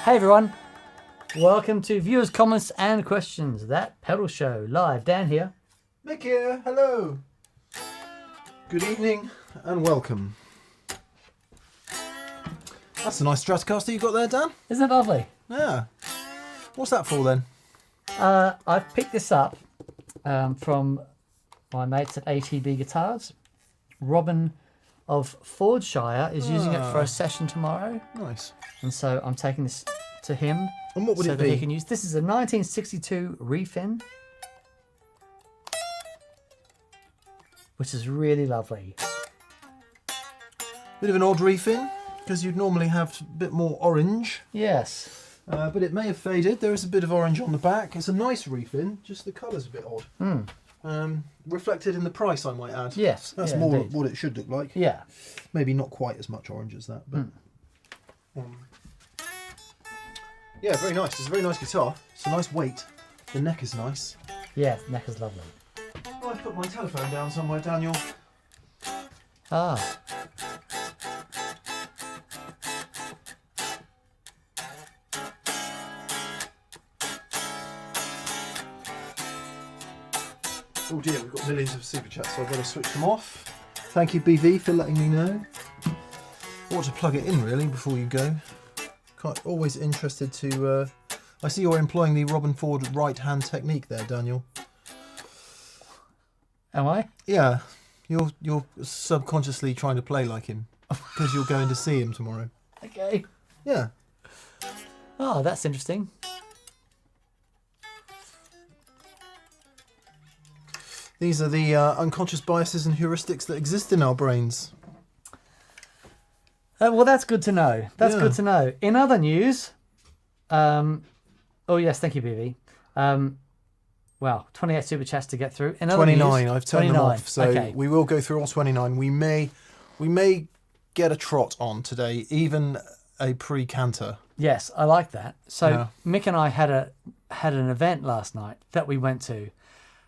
Hey everyone, welcome to Viewers' Comments and Questions, That Pedal Show, live. Dan here. Mick here, hello. Good evening and welcome. That's a nice Stratocaster you got there, Dan. Isn't it lovely? Yeah. What's that for then? I've picked this up from my mates at ATB Guitars. Robin of Fordshire is using it for a session tomorrow. Nice. And so I'm taking this to him. And what would so it that be? he can use. This is a 1962 Refin, which is really lovely. Bit of an odd refin, because you'd normally have a bit more orange. Yes. But it may have faded. There is a bit of orange on the back. It's a nice refin, just the colour's a bit odd. Reflected in the price, I might add. Yes. That's yeah, more indeed. what it should look like. Yeah. Maybe not quite as much orange as that, but yeah, very nice. It's a very nice guitar. It's a nice weight. The neck is nice. Yeah, the neck is lovely. Oh, I put my telephone down somewhere, Daniel. Ah. Oh dear, we've got millions of super chats, so I've got to switch them off. Thank you, BV, for letting me know. I want to plug it in really before you go. Always interested to. I see you're employing the Robin Ford right-hand technique there, Daniel. Am I? Yeah, you're subconsciously trying to play like him because you're going to see him tomorrow. Okay. Yeah. Oh, that's interesting. These are the unconscious biases and heuristics that exist in our brains. Well, that's good to know. That's Yeah. good to know. In other news, oh yes, thank you, BB. Well, 28 super chats to get through. In other 29. news, I've turned them 29. off, so Okay. we will go through all 29. We may get a trot on today, even a pre-canter. Yes, I like that. So Yeah. Mick and I had an event last night that we went to.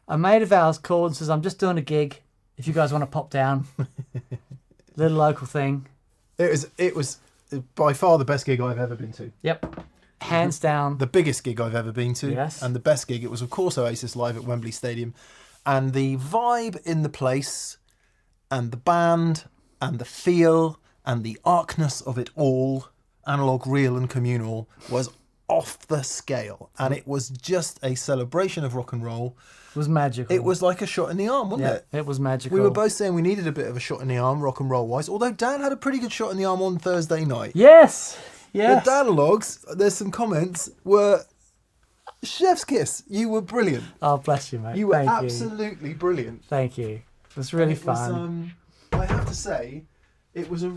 A mate of ours called and says, "I'm just doing a gig. If you guys want to pop down, little local thing." It was by far the best gig I've ever been to. Yep, hands down. The biggest gig I've ever been to. Yes. And the best gig. It was, of course, Oasis live at Wembley Stadium. And the vibe in the place, and the band, and the feel, and the arcness of it all, analog, real, and communal, was off the scale. And it was just a celebration of rock and roll. It was magical. It was like a shot in the arm, wasn't Yeah, it? it was magical. We were both saying we needed a bit of a shot in the arm, rock and roll wise. Although Dan had a pretty good shot in the arm on Thursday night. Yes. Yes. The Danalogs, there's some comments, were chef's kiss. You were brilliant. Oh, bless you, mate. You were Thank absolutely brilliant. Thank you. It was really It was, fun. I have to say, it was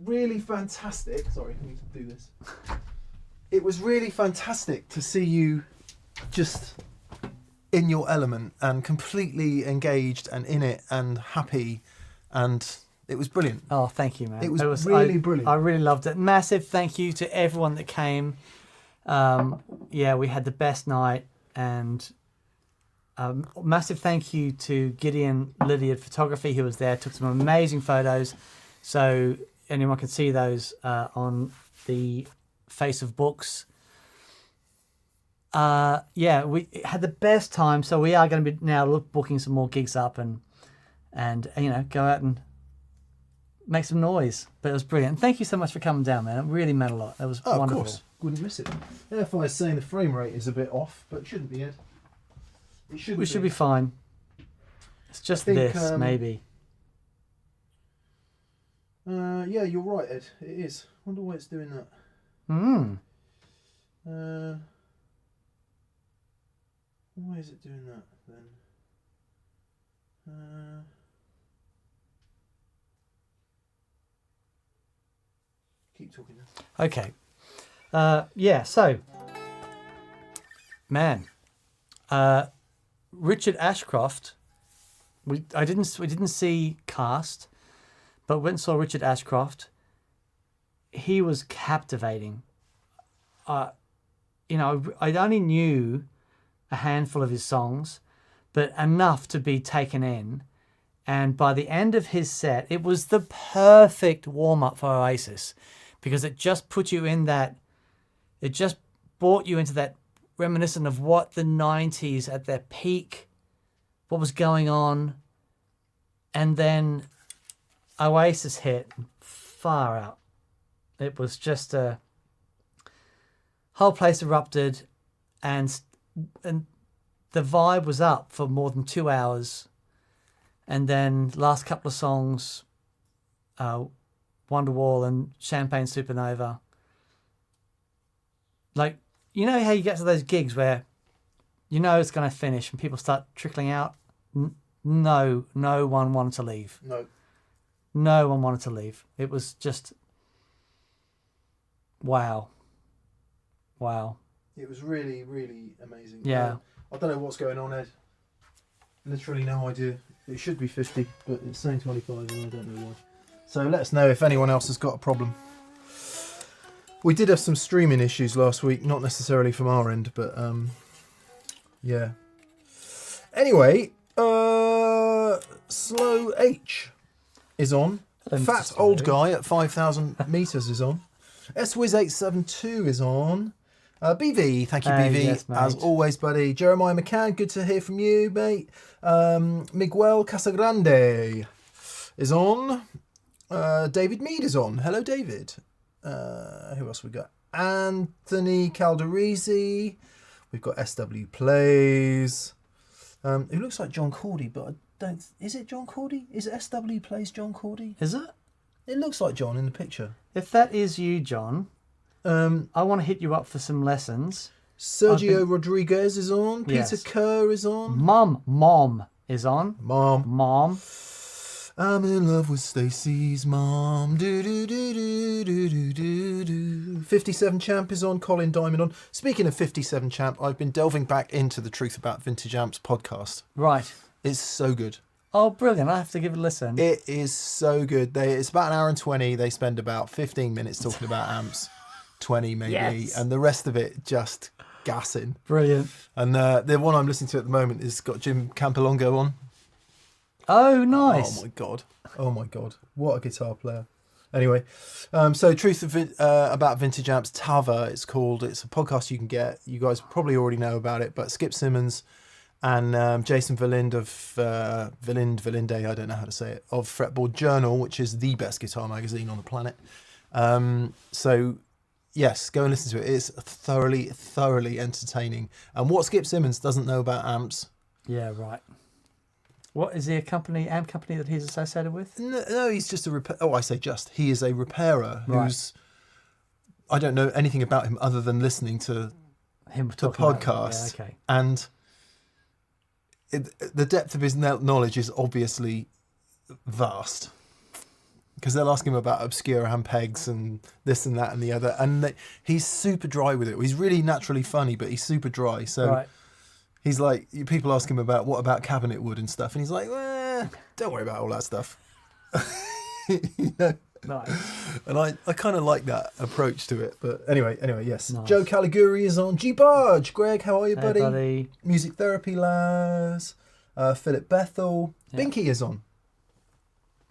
really fantastic. Sorry, let me do this. It was really fantastic to see you just in your element and completely engaged and in it and happy, and it was brilliant. Oh, thank you, man. It was really brilliant. I really loved it. Massive thank you to everyone that came. Yeah, we had the best night, and massive thank you to Gideon Lydiard Photography, who was there, took some amazing photos. So anyone can see those on the Face of Books. Yeah, we had the best time. So we are going to be now booking some more gigs up and you know, go out and make some noise. But it was brilliant. Thank you so much for coming down, man. It really meant a lot. That was wonderful. Of course, wouldn't miss it. Therefore, is saying the frame rate is a bit off, but it shouldn't be, Ed. It shouldn't. We should be fine. It's just this, maybe. Yeah, you're right, Ed. It is. Wonder why it's doing that. Why is it doing that then? Keep talking now. Okay. Yeah. So, man, Richard Ashcroft. We didn't see Cast, but went and saw Richard Ashcroft. He was captivating. You know, I only knew a handful of his songs, but enough to be taken in. And by the end of his set, it was the perfect warm-up for Oasis, because it just put you in that, it just brought you into that reminiscent of what the 90s at their peak, what was going on. And then Oasis hit, far out. It was just a whole place erupted, and the vibe was up for more than 2 hours. And then last couple of songs, Wonderwall and Champagne Supernova. Like, you know how you get to those gigs where you know it's going to finish and people start trickling out? No one wanted to leave. No one wanted to leave. It was just, wow. It was really, really amazing. Yeah. I don't know what's going on, Ed. Literally no idea. It should be 50, but it's saying 25 and I don't know why. So let us know if anyone else has got a problem. We did have some streaming issues last week, not necessarily from our end, but yeah. Anyway, Slow H is on. Fat Old Guy at 5,000 metres is on. SWiz872 is on. BV, thank you, BV, yes, as always, buddy. Jeremiah McCann, good to hear from you, mate. Miguel Casagrande is on. David Mead is on. Hello, David. Who else we got? Anthony Calderisi. We've got SW Plays. Who looks like John Cordy, but I don't. Is it John Cordy? Is it SW Plays John Cordy? Is it? It looks like John in the picture. If that is you, John, I want to hit you up for some lessons. Sergio Rodriguez is on. Peter Yes. Kerr is on. Mom is on. Mom. I'm in love with Stacey's mom. Do do do do do do do do. 57 Champ is on. Colin Diamond on. Speaking of 57 Champ, I've been delving back into the Truth About Vintage Amps podcast. Right. It's so good. Oh, brilliant. I have to give it a listen. It is so good. It's about an hour and 20. They spend about 15 minutes talking about amps. 20 maybe. Yes. And the rest of it just gassing. Brilliant. And the one I'm listening to at the moment has got Jim Campolongo on. Oh, nice. Oh my god, what a guitar player. Anyway, so Truth About Vintage Amps, Tava it's called. It's a podcast you can get. You guys probably already know about it, but Skip Simmons and Jason Verlinde of Verlinde, I don't know how to say it, of Fretboard Journal, which is the best guitar magazine on the planet. So yes, go and listen to it. It's thoroughly entertaining. And what Skip Simmons doesn't know about amps. Yeah, right. What is he, amp company that he's associated with? No, he's just a repair. Oh, I say just. He is a repairer who's. I don't know anything about him other than listening to Him the podcast. Yeah, okay. And the depth of his knowledge is obviously vast. Because they'll ask him about obscure amp pegs and this and that and the other. And he's super dry with it. He's really naturally funny, but he's super dry. So. Right. He's like, people ask him about what about cabinet wood and stuff, and he's like, don't worry about all that stuff. You know? Nice. And I kind of like that approach to it. But anyway, yes. Nice. Joe Caliguri is on. G Barge, Greg, how are you, Hey, buddy? Music Therapy Laz, Philip Bethel, Yeah. Binky is on.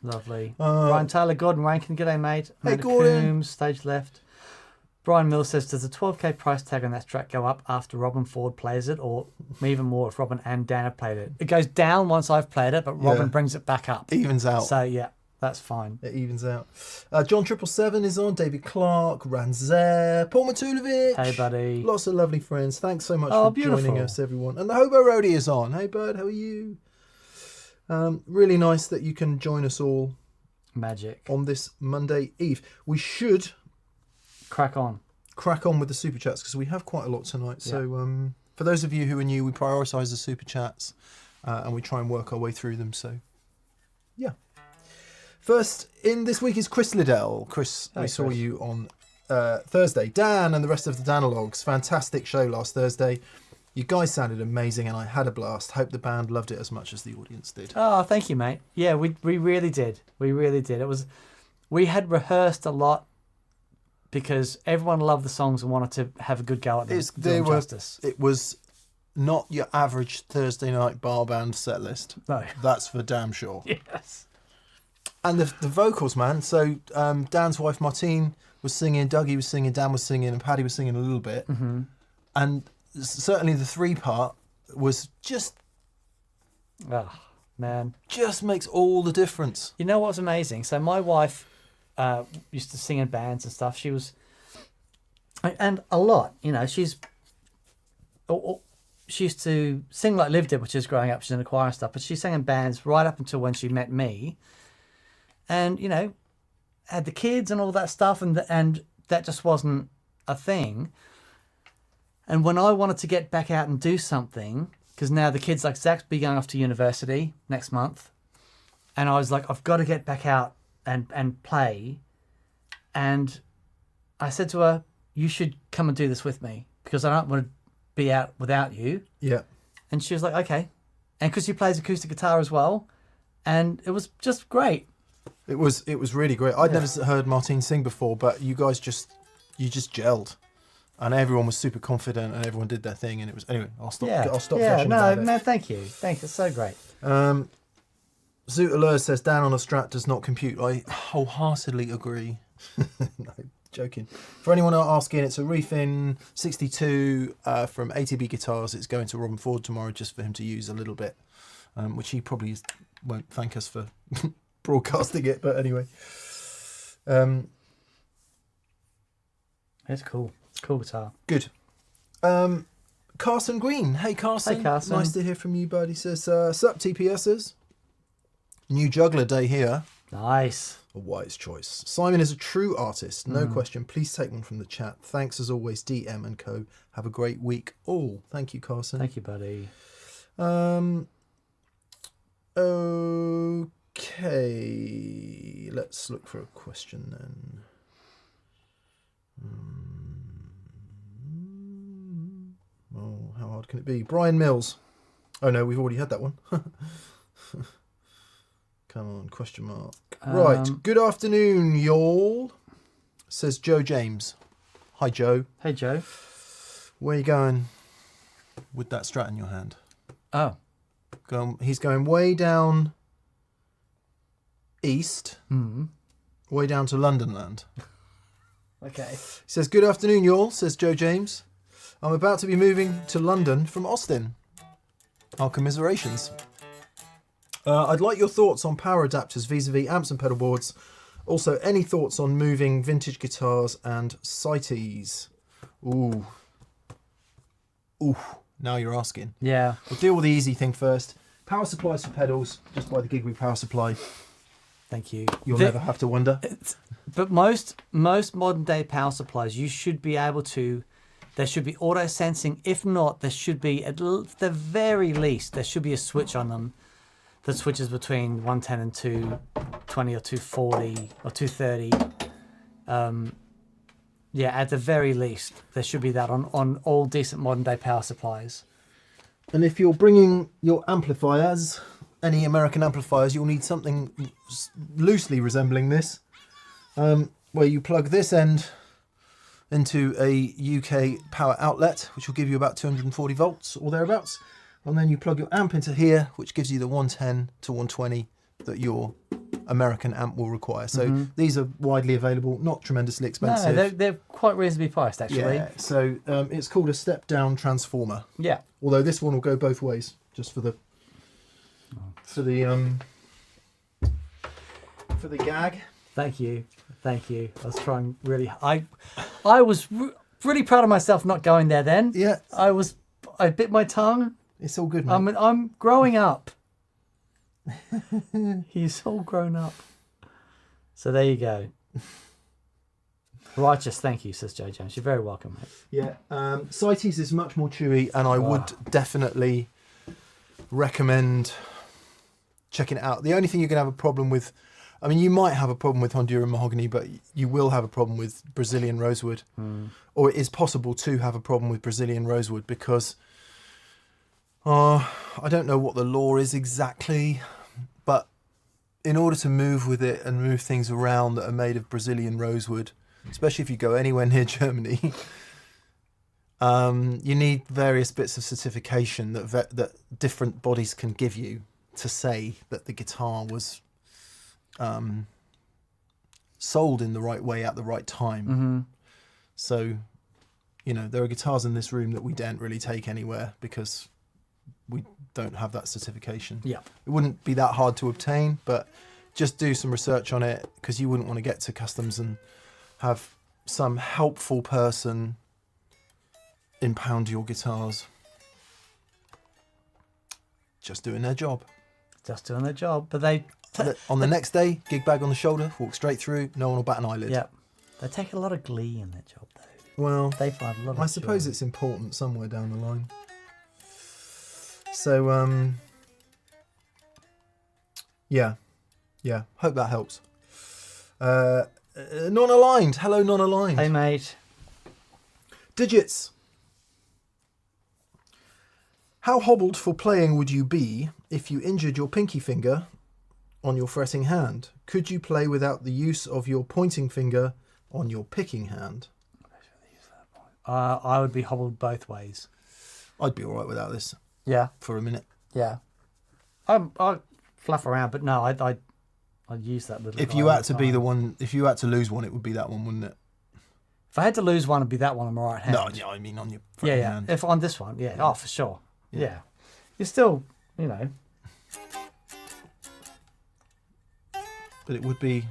Lovely. Ryan Tyler, Gordon Rankin, g'day, mate. Hey, Amanda Gordon. Coombs, stage left. Brian Mills says, does the 12k price tag on that Strat go up after Robin Ford plays it, or even more if Robin and Dan have played it? It goes down once I've played it, but Robin brings it back up. Evens out. So, yeah, that's fine. It evens out. John 777 is on. David Clark, Ranzer, Paul Matulovic. Hey, buddy. Lots of lovely friends. Thanks so much Oh, for beautiful. joining us, everyone. And the Hobo Roadie is on. Hey, bud, how are you? Really nice that you can join us all Magic. on this Monday Eve. We should Crack on. crack on with the super chats because we have quite a lot tonight. So for those of you who are new, we prioritise the super chats and we try and work our way through them. So yeah. First in this week is Chris Liddell. Chris, Hey, we saw Chris. you on Thursday. Dan and the rest of the Danalogs. Fantastic show last Thursday. You guys sounded amazing and I had a blast. Hope the band loved it as much as the audience did. Oh, thank you, mate. Yeah, we really did. We really did. We had rehearsed a lot because everyone loved the songs and wanted to have a good go at them. It was not your average Thursday night bar band set list. No. That's for damn sure. Yes. And the vocals, man. So Dan's wife Martine was singing, Dougie was singing, Dan was singing, and Paddy was singing a little bit. Mm-hmm. And certainly the 3 part was just Oh, man. makes all the difference. You know what's amazing? So my wife used to sing in bands and stuff. She was, and a lot. You know, she used to sing like Liv did, which is growing up. She's in a choir and stuff. But she sang in bands right up until when she met me, and you know, had the kids and all that stuff, and that just wasn't a thing. And when I wanted to get back out and do something, because now the kids, like Zach's be going off to university next month, and I was like, I've got to get back out and play. And I said to her, you should come and do this with me, because I don't want to be out without you. Yeah. And she was like, okay. And because she plays acoustic guitar as well, and it was just great. It was really great. I'd never heard Martine sing before, but you guys just gelled. And everyone was super confident, and everyone did their thing, and it was anyway. I'll stop. I'll stop. Yeah, gushing no, about it. man, thank you. It's so great. Zootalur says Dan on a Strat does not compute. I wholeheartedly agree. No, joking. For anyone asking, it's a Reefin 62 from ATB Guitars. It's going to Robin Ford tomorrow just for him to use a little bit, which he probably won't thank us for broadcasting it. But anyway, It's cool. It's a cool guitar. good. Carson Green. Hey, Carson. Hey, Carson. Nice to hear from you, bud. He says, sup, TPSers. New juggler day here. Nice. A wise choice. Simon is a true artist. No question. Please take one from the chat. Thanks as always, DM and co. Have a great week all. Thank you, Carson. Thank you, buddy. Okay. Let's look for a question then. Oh, how hard can it be? Brian Mills. Oh no, we've already had that one. Come on, question mark. Right. Good afternoon, y'all. Says Joe James. Hi, Joe. Hey, Joe. Where you going with that Strat in your hand? Oh. He's going way down east, way down to London land. Okay. He says, good afternoon, y'all, says Joe James. I'm about to be moving to London from Austin. Our commiserations. I'd like your thoughts on power adapters vis-a-vis amps and pedal boards. Also, any thoughts on moving vintage guitars and sighties? Ooh. Now you're asking. Yeah. We'll deal with the easy thing first. Power supplies for pedals, just buy the Gigwig power supply. Thank you. You'll never have to wonder. But most modern day power supplies, you should be able to. There should be auto sensing. If not, there should be at the very least there should be a switch on them that switches between 110 and 220 or 240 or 230. Yeah, at the very least, there should be that on all decent modern day power supplies. And if you're bringing your amplifiers, any American amplifiers, you'll need something loosely resembling this, where you plug this end into a UK power outlet, which will give you about 240 volts or thereabouts. And then you plug your amp into here, which gives you the 110 to 120 that your American amp will require. So these are widely available, not tremendously expensive. No, they're quite reasonably priced, actually. Yeah, so it's called a step-down transformer. Yeah. Although this one will go both ways, just for the gag. Thank you. I was trying really. I was really proud of myself not going there then. Yeah. I bit my tongue. It's all good, mate. I'm growing up. He's all grown up. So there you go. Righteous, thank you, says Joe Jones. You're very welcome, mate. Yeah. Sighties is much more chewy, and I would definitely recommend checking it out. The only thing you're going to have a problem with, I mean, you might have a problem with Honduran mahogany, but you will have a problem with Brazilian rosewood. Or it is possible to have a problem with Brazilian rosewood because I don't know what the law is exactly, but in order to move with it and move things around that are made of Brazilian rosewood, especially if you go anywhere near Germany, You need various bits of certification that different bodies can give you to say that the guitar was sold in the right way at the right time. Mm-hmm. So, there are guitars in this room that we daren't really take anywhere because we don't have that certification. Yeah. It wouldn't be that hard to obtain, but just do some research on it, because you wouldn't want to get to customs and have some helpful person impound your guitars. Just doing their job. Just doing their job. But they... On the next day, gig bag on the shoulder, walk straight through, no one will bat an eyelid. Yeah. They take a lot of glee in their job, though. Well, They find a lot of I suppose joy. it's important somewhere down the line. So, yeah. Hope that helps. Non-aligned. Hello, non-aligned. Hey, mate. Digits. How hobbled for playing would you be if you injured your pinky finger on your fretting hand? Could you play without the use of your pointing finger on your picking hand? I would be hobbled both ways. I'd be all right without this Yeah. for a minute. Yeah. I'd fluff around, but no, I'd use that little. If guy you all had the to be time. the one, if you had to lose one, it would be that one, wouldn't it? If I had to lose one, it'd be that one on my right hand. No, yeah, I mean on your Yeah, fretting yeah. hand. If on this one, yeah. Oh, for sure. Yeah. Yeah. You're still, But it would be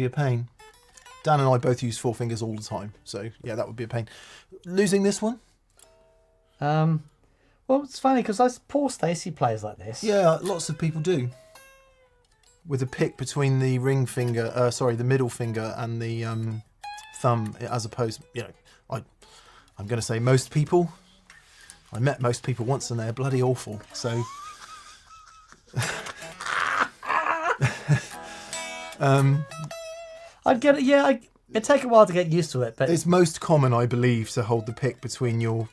a pain. Dan and I both use four fingers all the time, so yeah, that would be a pain. Losing this one? Well, it's funny because poor Stacey plays like this. Yeah, lots of people do. With a pick between the ring finger, the middle finger and the thumb, as opposed, I'm going to say most people. I met most people once and they're bloody awful. So, I'd get it. Yeah, it'd take a while to get used to it, but it's most common, I believe, to hold the pick between your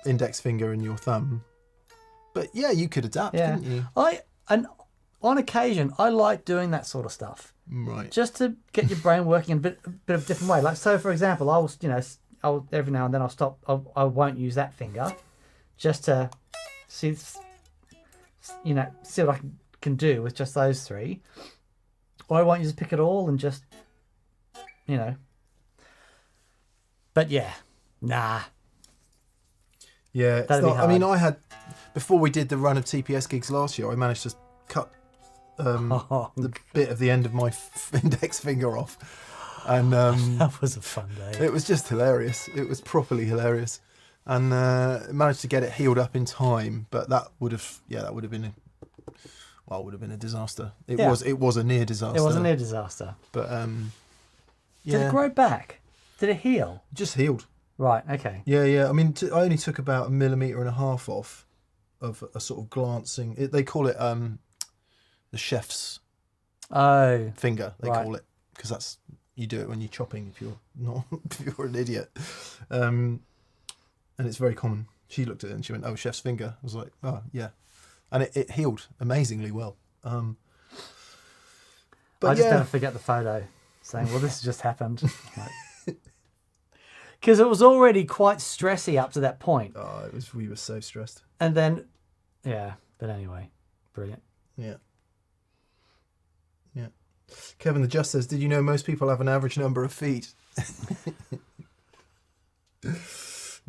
index finger and your thumb. But yeah, you could adapt, yeah. couldn't you? And on occasion, I like doing that sort of stuff. Right. Just to get your brain working in a bit of a different way. Like, so for example, I'll every now and then I'll stop. I won't use that finger, just to see what I can do with just those three. Or I won't use a pick at all and just, But yeah, nah. Yeah, it's That'd be not, I mean, hard. I had, before we did the run of TPS gigs last year, I managed to cut the bit of the end of my index finger off. And That was a fun day. it was just hilarious. It was properly hilarious. And managed to get it healed up in time. But that would have been a disaster. It Yeah. was a near disaster. It was a near disaster. But Did it grow back? Did it heal? just healed. Right, okay. Yeah. I mean, I only took about 1.5 millimeters off of a sort of glancing. They call it the chef's Oh, finger. They Right. call it, because that's, you do it when you're chopping. If you're not, if you're an idiot, and it's very common. She looked at it and she went, "Oh, chef's finger." I was like, "Oh, yeah," and it healed amazingly well. But I just yeah, never forget the photo saying, well, this has just happened. Because it was already quite stressy up to that point. oh, we were so stressed. And then, yeah, but anyway, brilliant. Yeah. Kevin the Just says, "Did you know most people have an average number of feet?"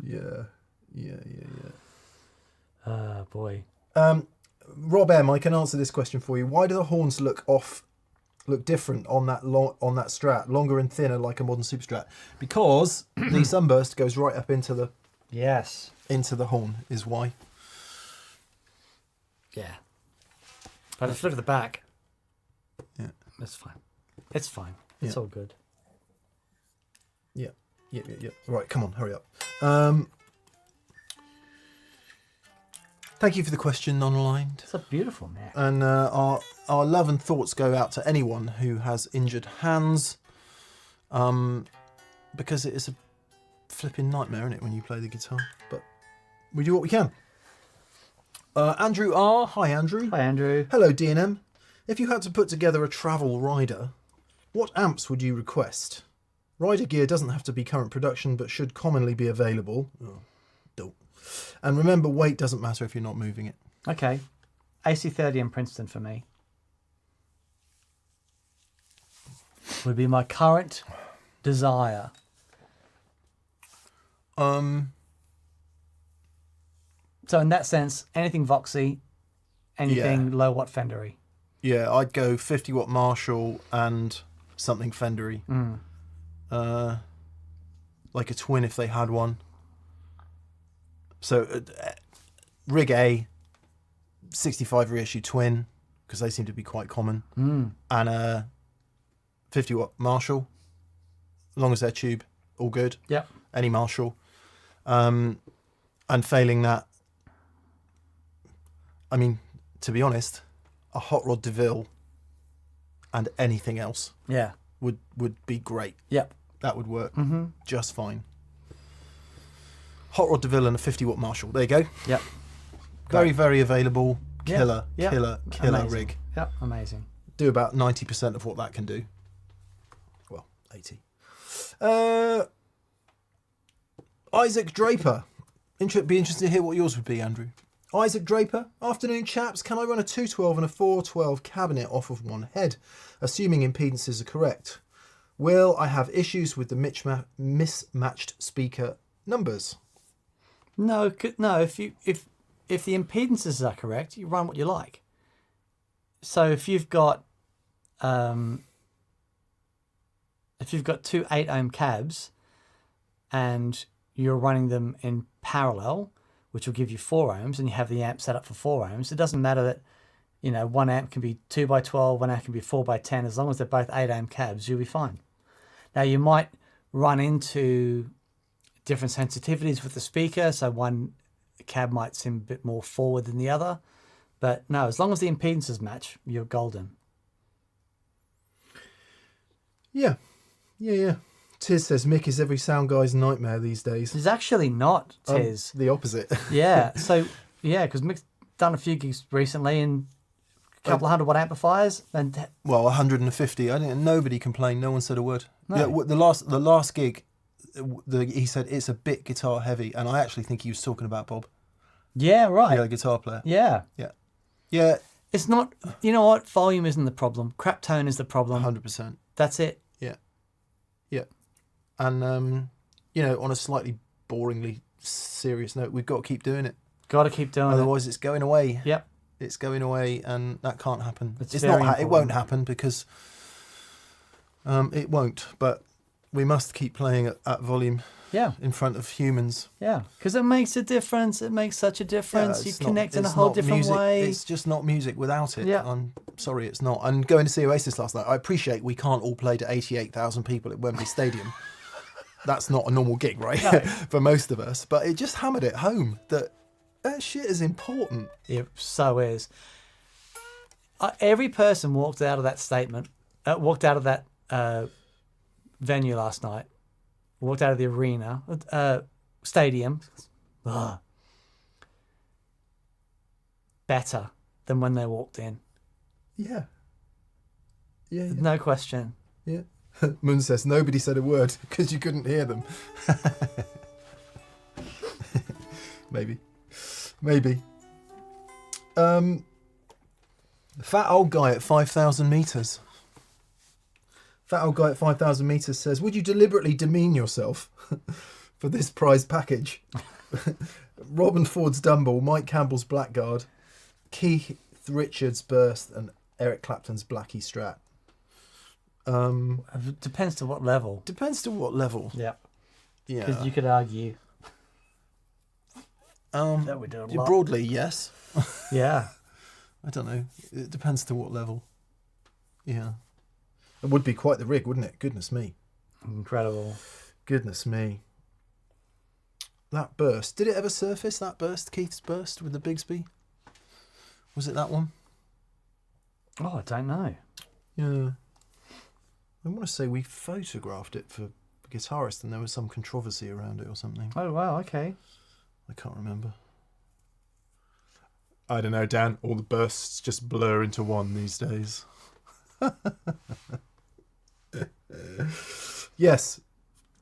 Yeah. Boy. Rob M, I can answer this question for you. Why do the horns look different on that Strat, longer and thinner like a modern Super Strat? Because the sunburst goes right up into the Yes. horn, is why. Yeah. But if you look at the back, Yeah. it's fine. It's fine. It's Yeah. all good. Yeah. Right, come on, hurry up. Thank you for the question, non-aligned. It's a beautiful neck. And our love and thoughts go out to anyone who has injured hands, because it is a flipping nightmare, isn't it, when you play the guitar? But we do what we can. Andrew R. Hi, Andrew. Hi, Andrew. Hello, D&M. If you had to put together a travel rider, what amps would you request? Rider gear doesn't have to be current production, but should commonly be available. Oh, don't. And remember, weight doesn't matter if you're not moving it. Okay. AC30 in Princeton for me. Would be my current desire. So in that sense, anything Voxy, anything low watt Fendery. Yeah, I'd go 50 watt Marshall and something Fendery. Like a twin if they had one. So Rig A, 65 reissue twin, because they seem to be quite common. And a 50 watt Marshall, as long as they're tube, all good. Yep. Any Marshall. And failing that, I mean, to be honest, a Hot Rod DeVille and anything else would be great. Yep. That would work just fine. Hot Rod DeVille and a 50 watt Marshall. There you go. Yep. Very, very available. Killer Amazing. rig. Yep, amazing. Do about 90% of what that can do. Well, 80. Isaac Draper. Be interested to hear what yours would be, Andrew. Isaac Draper. Afternoon, chaps. Can I run a 212 and a 412 cabinet off of one head, assuming impedances are correct? Will I have issues with the mismatched speaker numbers? No. If the impedances are correct, you run what you like. So if you've got 2 8-ohm cabs and you're running them in parallel, which will give you 4 ohms, and you have the amp set up for 4 ohms, it doesn't matter that, one amp can be 2x12, one amp can be 4x10, as long as they're both 8-ohm cabs, you'll be fine. Now you might run into different sensitivities with the speaker, so one cab might seem a bit more forward than the other, but no, as long as the impedances match, you're golden. Yeah. Tiz says Mick is every sound guy's nightmare these days. It's actually not, Tiz. The opposite. Yeah, so, because Mick's done a few gigs recently and a couple of 100 watt amplifiers. And well, 150. Nobody complained. No one said a word. No. Yeah, the last gig, he said it's a bit guitar heavy, and I actually think he was talking about Bob. Yeah, right. The guitar player. Yeah. It's not, you know what? Volume isn't the problem. Crap tone is the problem. 100%. That's it. Yeah. And, on a slightly boringly serious note, we've got to keep doing it. Got to keep doing Otherwise, it's going away. Yep. It's going away, and that can't happen. It's not. It won't happen because it won't. But we must keep playing at volume. Yeah. In front of humans. Yeah, because it makes a difference. It makes such a difference. You connect in a it's whole not different music. way. It's just not music without it. Yeah. I'm sorry, it's not. And going to see Oasis last night, I appreciate we can't all play to 88,000 people at Wembley Stadium. That's not a normal gig, right? No. For most of us. But it just hammered it home that shit is important. It so is. Every person walked out of that venue last night, walked out of the arena, stadium, better than when they walked in. Yeah. No question. Yeah. Moon says nobody said a word because you couldn't hear them. Maybe. Fat old guy at 5,000 meters. Fat old guy at 5,000 meters says, "Would you deliberately demean yourself for this prize package?" Robin Ford's Dumble, Mike Campbell's Blackguard, Keith Richards' Burst, and Eric Clapton's Blackie Strat. Depends to what level. Yeah. Because you could argue that we do a lot. Broadly, yes. Yeah. I don't know. It depends to what level. Yeah. It would be quite the rig, wouldn't it? Goodness me. Incredible. Goodness me. That burst. Did it ever surface, that burst? Keith's burst with the Bigsby? Was it that one? Oh, I don't know. Yeah. I want to say we photographed it for Guitarist and there was some controversy around it or something. Oh, wow, okay. I can't remember. I don't know, Dan. All the bursts just blur into one these days. Yes.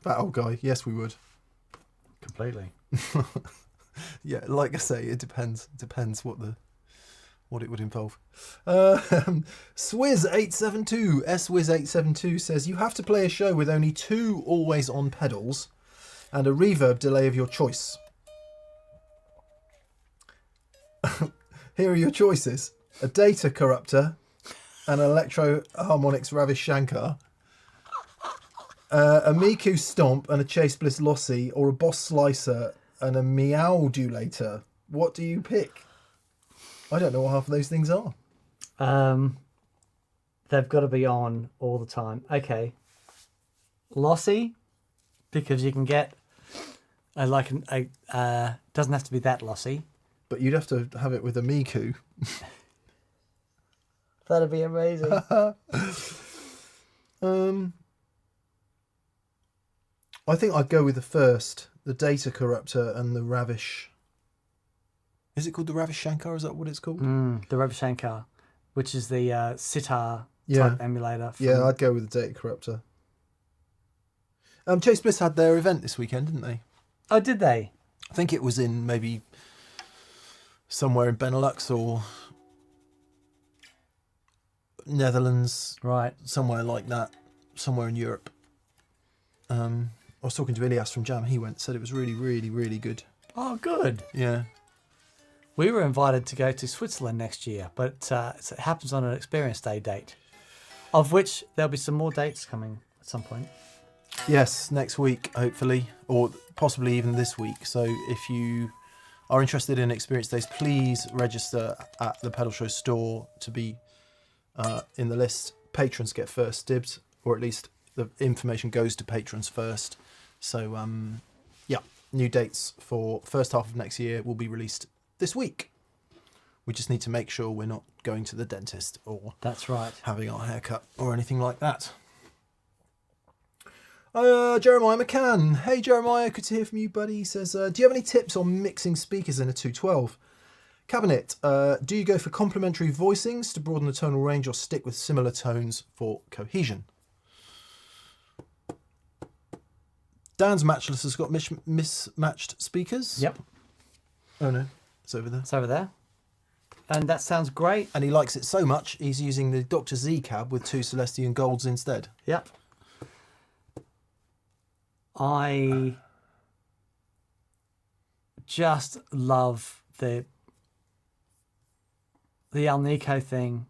That old guy. Yes, we would. Completely. Yeah, like I say, it depends. It depends what it would involve. Swizz872, Swizz872 says, you have to play a show with only 2 always-on pedals and a reverb delay of your choice. Here are your choices. A data corruptor, an Electro Harmonix Ravish Shankar, a Miku Stomp and a Chase Bliss Lossy, or a Boss Slicer and a Meowdulator. What do you pick? I don't know what half of those things are. They've got to be on all the time. Okay. Lossy, because you can get doesn't have to be that lossy. But you'd have to have it with a Miku. That'd be amazing. I think I'd go with the first, the Data Corruptor and the Ravish. Is it called the Ravish Shankar? Is that what it's called? The Ravish Shankar, which is the sitar Yeah. type emulator. Yeah, I'd go with the Data Corruptor. Chase Bliss had their event this weekend, didn't they? Oh, did they? I think it was in maybe somewhere in Benelux or Netherlands, Right. somewhere like that, somewhere in Europe. I was talking to Ilias from Jam. He went, said it was really, really, really good. Oh, good. Yeah. We were invited to go to Switzerland next year, but it happens on an Experience Day date, of which there'll be some more dates coming at some point. Yes, next week, hopefully, or possibly even this week. So if you are interested in Experience Days, please register at the Pedal Show store to be in the list. Patrons get first dibs, or at least the information goes to patrons first. So, yeah, new dates for first half of next year will be released this week. We just need to make sure we're not going to the dentist or That's right. having our hair cut or anything like that. Jeremiah McCann. Hey Jeremiah, good to hear from you, buddy. He says, do you have any tips on mixing speakers in a 212? Cabinet, do you go for complementary voicings to broaden the tonal range or stick with similar tones for cohesion? Dan's Matchless has got mismatched speakers. Yep. Oh no, it's over there. It's over there. And that sounds great. And he likes it so much, he's using the Dr. Z cab with 2 Celestian Golds instead. Yep. I just love the Alnico thing.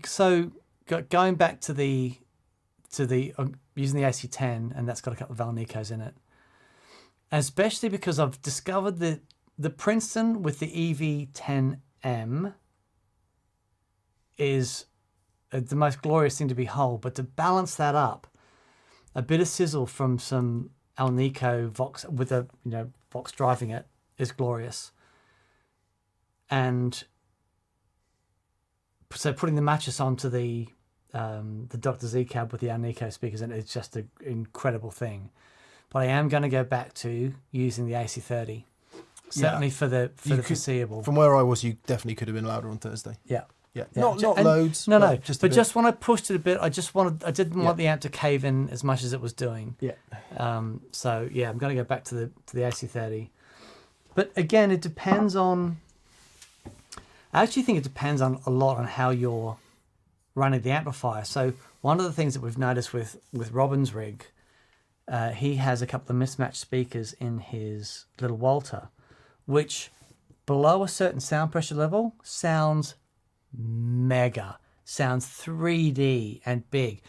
So going back to the using the AC10, and that's got a couple of Alnicos in it, especially because I've discovered the Princeton with the EV10M is the most glorious thing to behold. But to balance that up, a bit of sizzle from some Alnico Vox with a Vox driving it is glorious. And so putting the mattress onto the Dr. Z cab with the Alnico speakers in it is just an incredible thing. But I am going to go back to using the AC30, certainly for the foreseeable. From where I was, you definitely could have been louder on Thursday. Yeah. Yeah, Yeah. not And- loads. No, but just a bit. just when I pushed it a bit, I didn't want the amp to cave in as much as it was doing. Yeah. So yeah, I'm going to go back to the AC30. But again, it depends on. I actually think it depends on a lot on how you're running the amplifier. So one of the things that we've noticed with Robin's rig, he has a couple of mismatched speakers in his little Walter, which below a certain sound pressure level sounds mega, sounds 3D and big.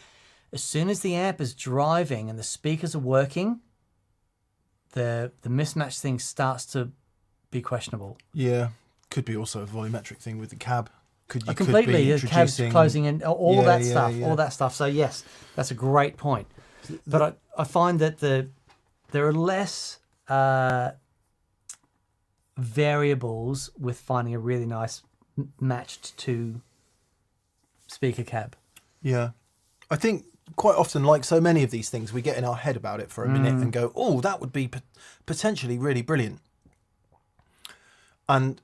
As soon as the amp is driving and the speakers are working, the mismatched thing starts to be questionable. Yeah, could be also a volumetric thing with the cab. Completely, the cab's closing in, all that stuff. So yes, that's a great point. But I find that there are less variables with finding a really nice matched to speaker cab. Yeah, I think quite often, like so many of these things, we get in our head about it for a minute and go, oh, that would be potentially really brilliant. And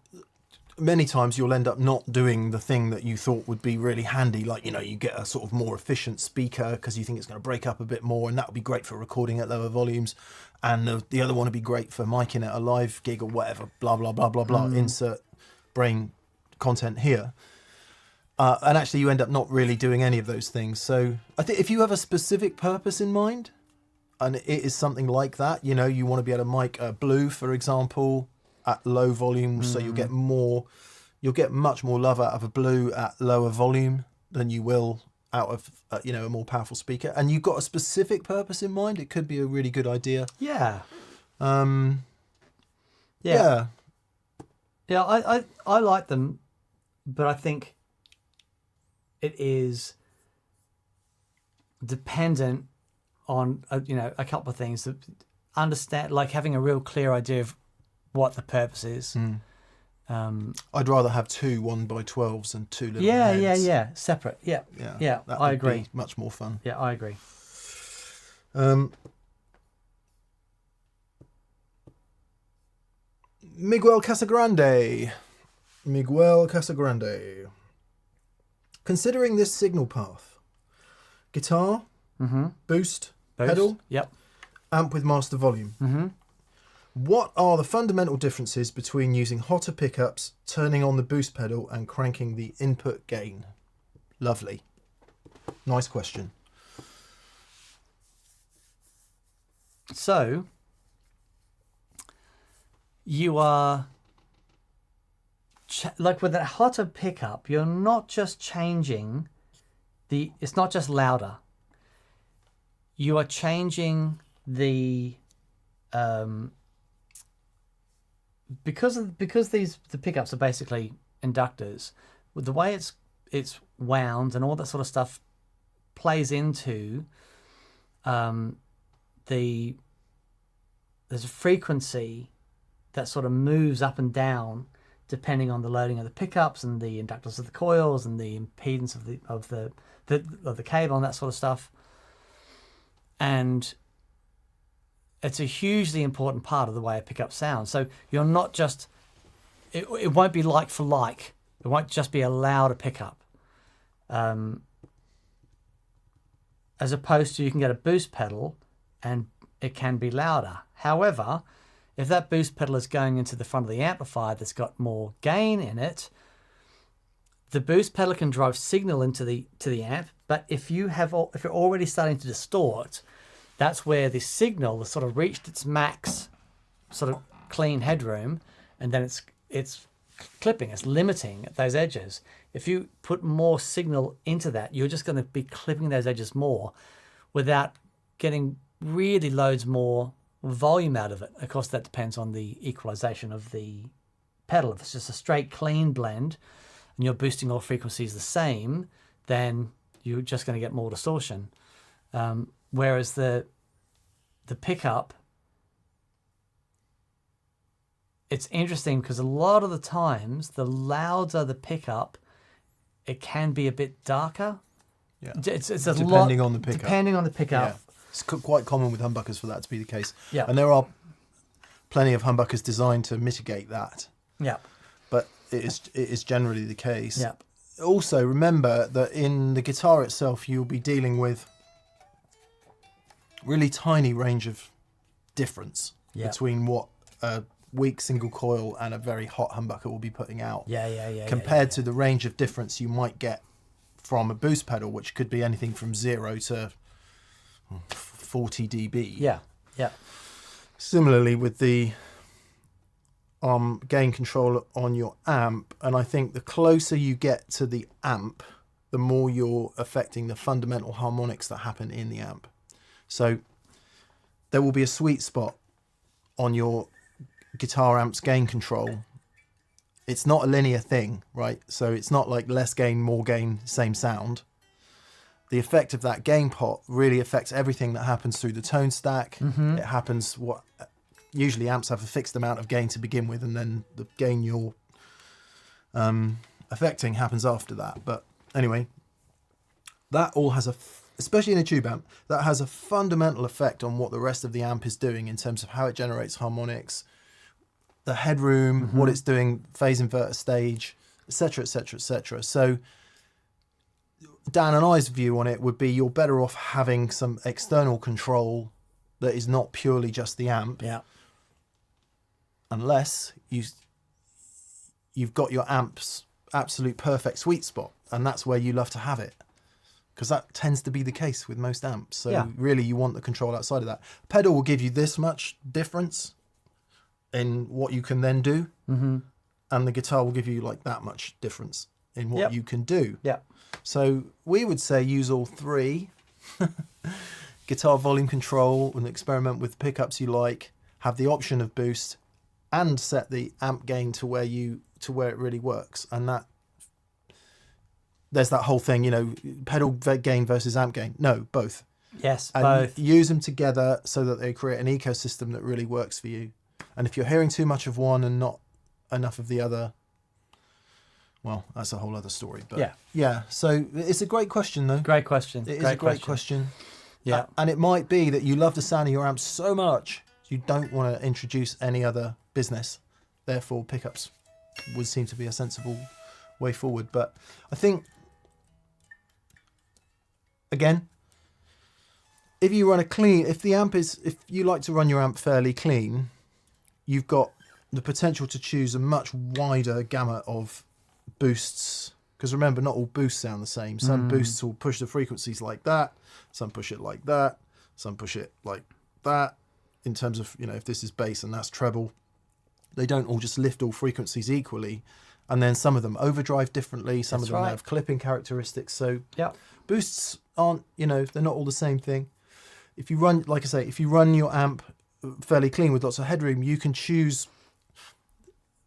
many times you'll end up not doing the thing that you thought would be really handy. Like, you get a sort of more efficient speaker because you think it's going to break up a bit more, and that would be great for recording at lower volumes. And the other one would be great for micing at a live gig or whatever, blah, blah, blah, blah, blah. Insert brain content here. And actually you end up not really doing any of those things. So I think if you have a specific purpose in mind, and it is something like that, you want to be able to mic a blue, for example, at low volume, so you'll get much more love out of a blue at lower volume than you will out of a more powerful speaker. And you've got a specific purpose in mind, it could be a really good idea. Yeah. Yeah. I like them, but I think it is dependent on a couple of things. That understand, like having a real clear idea of what the purpose is. I'd rather have 2 1x12s and 2 little heads. Yeah, separate. Yeah. That I would agree. Be much more fun. Yeah, I agree. Miguel Casagrande. Considering this signal path: guitar, boost, pedal, amp with master volume. What are the fundamental differences between using hotter pickups, turning on the boost pedal, and cranking the input gain? Lovely. Nice question. So, you are, like with a hotter pickup, you're not just changing it's not just louder. You are changing the, because the pickups are basically inductors, with the way it's wound and all that sort of stuff plays into there's a frequency that sort of moves up and down depending on the loading of the pickups and the inductors of the coils and the impedance of the cable and that sort of stuff. And it's a hugely important part of the way a pickup sounds. So you're not just, it won't be like for like. It won't just be a louder pickup. As opposed to, you can get a boost pedal and it can be louder. However, if that boost pedal is going into the front of the amplifier that's got more gain in it, the boost pedal can drive signal into the amp. But if you're already starting to distort, that's where the signal has sort of reached its max sort of clean headroom, and then it's clipping, it's limiting at those edges. If you put more signal into that, you're just going to be clipping those edges more without getting really loads more volume out of it. Of course, that depends on the equalization of the pedal. If it's just a straight clean blend and you're boosting all frequencies the same, then you're just going to get more distortion. Whereas the pickup, it's interesting because a lot of the times, the louder the pickup, it can be a bit darker. Yeah, it's depending on the pickup. Depending on the pickup. Yeah. It's quite common with humbuckers for that to be the case. Yeah. And there are plenty of humbuckers designed to mitigate that. Yeah. But it is generally the case. Yeah. Also, remember that in the guitar itself, you'll be dealing with really tiny range of difference between what a weak single coil and a very hot humbucker will be putting out. Compared to the range of difference you might get from a boost pedal, which could be anything from 0 to 40 dB. Yeah. Similarly with the gain control on your amp, and I think the closer you get to the amp, the more you're affecting the fundamental harmonics that happen in the amp. So there will be a sweet spot on your guitar amp's gain control. It's not a linear thing, right? So it's not like less gain, more gain, same sound. The effect of that gain pot really affects everything that happens through the tone stack. It happens usually amps have a fixed amount of gain to begin with, and then the gain you're affecting happens after that. But anyway, that all has especially in a tube amp, that has a fundamental effect on what the rest of the amp is doing in terms of how it generates harmonics. the headroom, Mm-hmm. what it's doing, phase inverter stage, etc., etc., etc. So Dan and I's view on it would be you're better off having some external control that is not purely just the amp, Yeah. unless you've got your amp's absolute perfect sweet spot, and that's where you love to have it, because that tends to be the case with most amps. So Yeah. really you want the control outside of that. Pedal will give you this much difference in what you can then do, and the guitar will give you like that much difference in what Yep. you can do. Yeah. So we would say use all three. Guitar volume control, and experiment with pickups you like, have the option of boost, and set the amp gain to where it really works. And that there's that whole thing, you know, pedal gain versus amp gain. No, both. Yes, And both. use them together so that they create an ecosystem that really works for you. And if you're hearing too much of one and not enough of the other, well, that's a whole other story. But yeah. So it's a great question, though. Great question. It is a great question. Yeah. And it might be that you love the sound of your amp so much you don't want to introduce any other business. Therefore, pickups would seem to be a sensible way forward. But I think, again, if you run if you like to run your amp fairly clean, you've got the potential to choose a much wider gamut of boosts. Because remember, not all boosts sound the same. Some boosts will push the frequencies like that. Some push it like that. Some push it like that. In terms of, you know, if this is bass and that's treble, they don't all just lift all frequencies equally. And then some of them overdrive differently. Some of them have clipping characteristics. So boosts aren't, you know, they're not all the same thing. If you run, like I say, if you run your amp fairly clean with lots of headroom, you can choose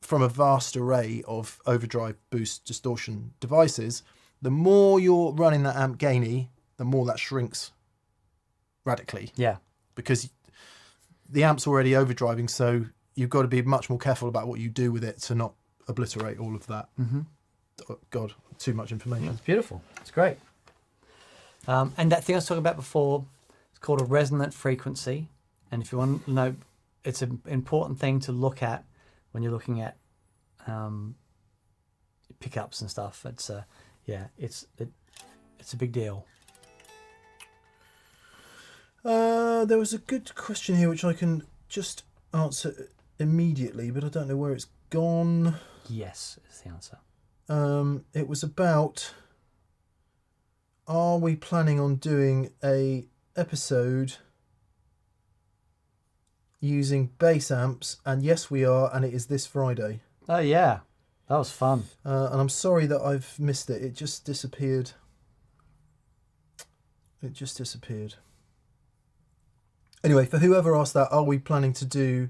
from a vast array of overdrive, boost, distortion devices. The more you're running that amp gainy, the more that shrinks radically. Yeah. Because the amp's already overdriving, so you've got to be much more careful about what you do with it to not obliterate all of that. Oh, God, too much information. It's beautiful. It's great. And that thing I was talking about before, it's called a resonant frequency. And if you want to know, it's an important thing to look at when you're looking at pickups and stuff. It's it's a big deal. There was a good question here which I can just answer immediately, but I don't know where it's gone. Yes, is the answer. It was about, are we planning on doing a episode using bass amps? And yes, we are, and it is this Friday. Oh yeah, that was fun. And I'm sorry that I've missed it. It just disappeared. Anyway, for whoever asked that, are we planning to do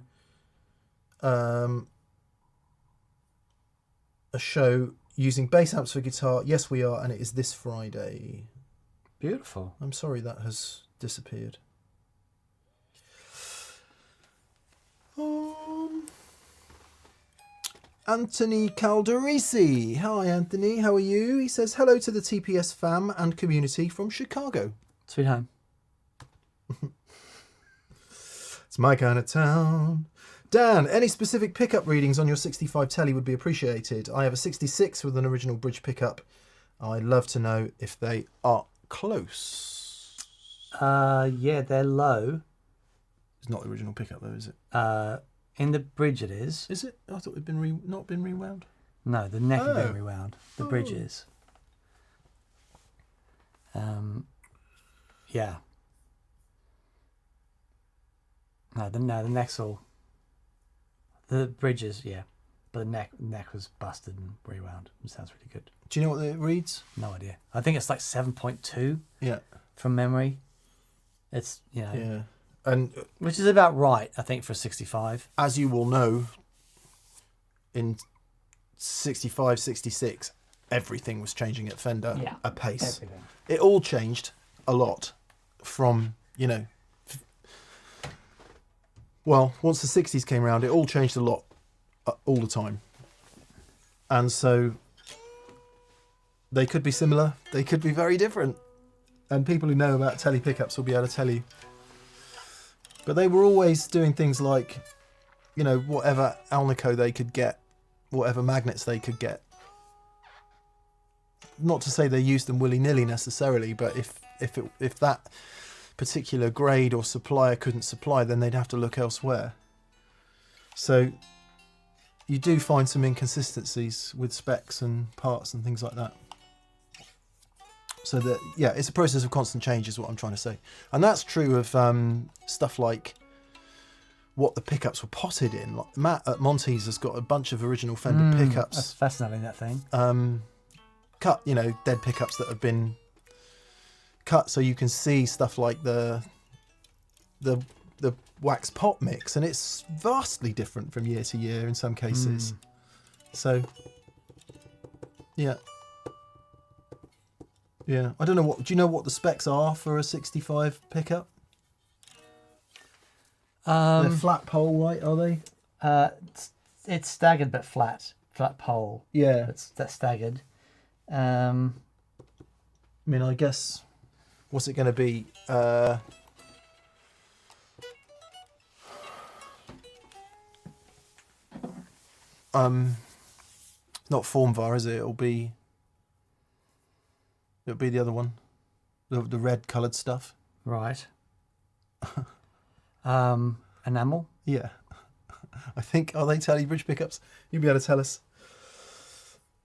a show using bass amps for guitar? Yes, we are, and it is this Friday. Beautiful. I'm sorry that has disappeared. Anthony Calderisi. Hi, Anthony. How are you? He says, hello to the TPS fam and community from Chicago. Sweet home. It's my kind of town. Dan, any specific pickup readings on your 65 telly would be appreciated. I have a 66 with an original bridge pickup. I'd love to know if they are close. Yeah, they're low. It's not the original pickup though, is it? In the bridge it is. Is it? I thought it'd been not been rewound. No, the neck had been rewound. The bridge is. Yeah. No, the neck's all. The bridge is, yeah, but the neck was busted and rewound. It sounds really good. Do you know what it reads? No idea. I think it's like 7.2. Yeah. From memory. It's, you know. Yeah. And which is about right, I think, for 65. As you will know, in 65, 66, everything was changing at Fender at pace. Everything. It all changed a lot from, you know, well, once the 60s came around, it all changed a lot all the time. And so they could be similar, they could be very different. And people who know about telly pickups will be able to tell you. But they were always doing things like whatever Alnico they could get, whatever magnets they could get. Not to say they used them willy-nilly necessarily, but if that particular grade or supplier couldn't supply, then they'd have to look elsewhere. So you do find some inconsistencies with specs and parts and things like that. So that, yeah, it's a process of constant change is what I'm trying to say. And that's true of stuff like what the pickups were potted in. Like Matt at Monty's has got a bunch of original Fender pickups. That's fascinating, that thing. Cut, dead pickups that have been cut, so you can see stuff like the wax pot mix, and it's vastly different from year to year in some cases. So yeah, I don't know, do you know what the specs are for a 65 pickup? They're flat pole, right? Are they? It's staggered but flat pole. Yeah, that's staggered. I mean, I guess, what's it going to be? Not Formvar, is it? It'll be the other one, the red coloured stuff. Right. Enamel. Yeah, I think, are they Tele Bridge pickups? You'll be able to tell us.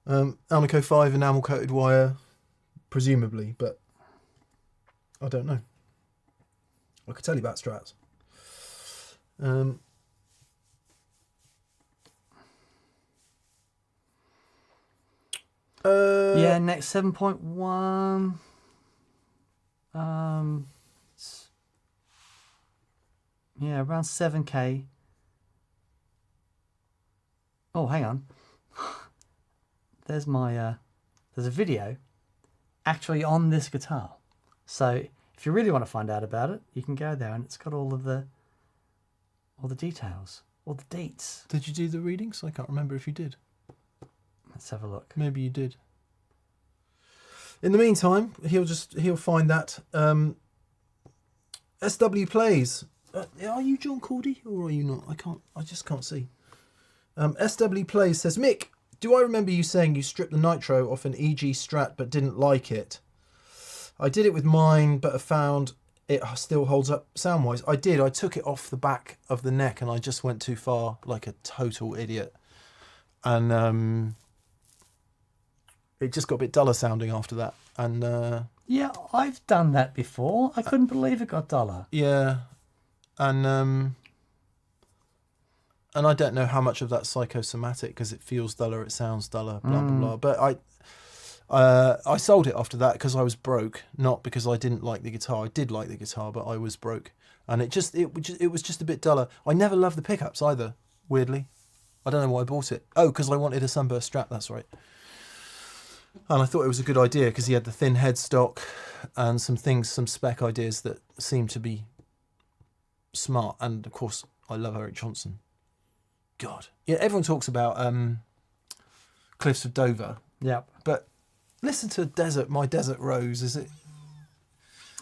Alnico 5 enamel coated wire, presumably, but I don't know. I could tell you about Strats. Yeah, next 7.1. Yeah, around 7K. Oh, hang on. There's my there's a video actually on this guitar. So if you really want to find out about it, you can go there, and it's got all the details, all the deets. Did you do the readings? I can't remember if you did. Let's have a look. Maybe you did. In the meantime, he'll find that. SW Plays. Are you John Cordy or are you not? I just can't see. SW Plays says, Mick, do I remember you saying you stripped the nitro off an EG Strat but didn't like it? I did it with mine, but I found it still holds up sound-wise. I did. I took it off the back of the neck and I just went too far, like a total idiot. And it just got a bit duller sounding after that. And yeah, I've done that before. I couldn't believe it got duller. yeah. And I don't know how much of that's psychosomatic, because it feels duller, it sounds duller, blah, blah, blah. But I sold it after that because I was broke, not because I didn't like the guitar. I did like the guitar, but I was broke. And it was just a bit duller. I never loved the pickups either, weirdly. I don't know why I bought it. Oh, because I wanted a Sunburst Strat, that's right. And I thought it was a good idea because he had the thin headstock and some spec ideas that seemed to be smart. And of course, I love Eric Johnson. God. Yeah, everyone talks about Cliffs of Dover. Yep. But listen to My Desert Rose, is it?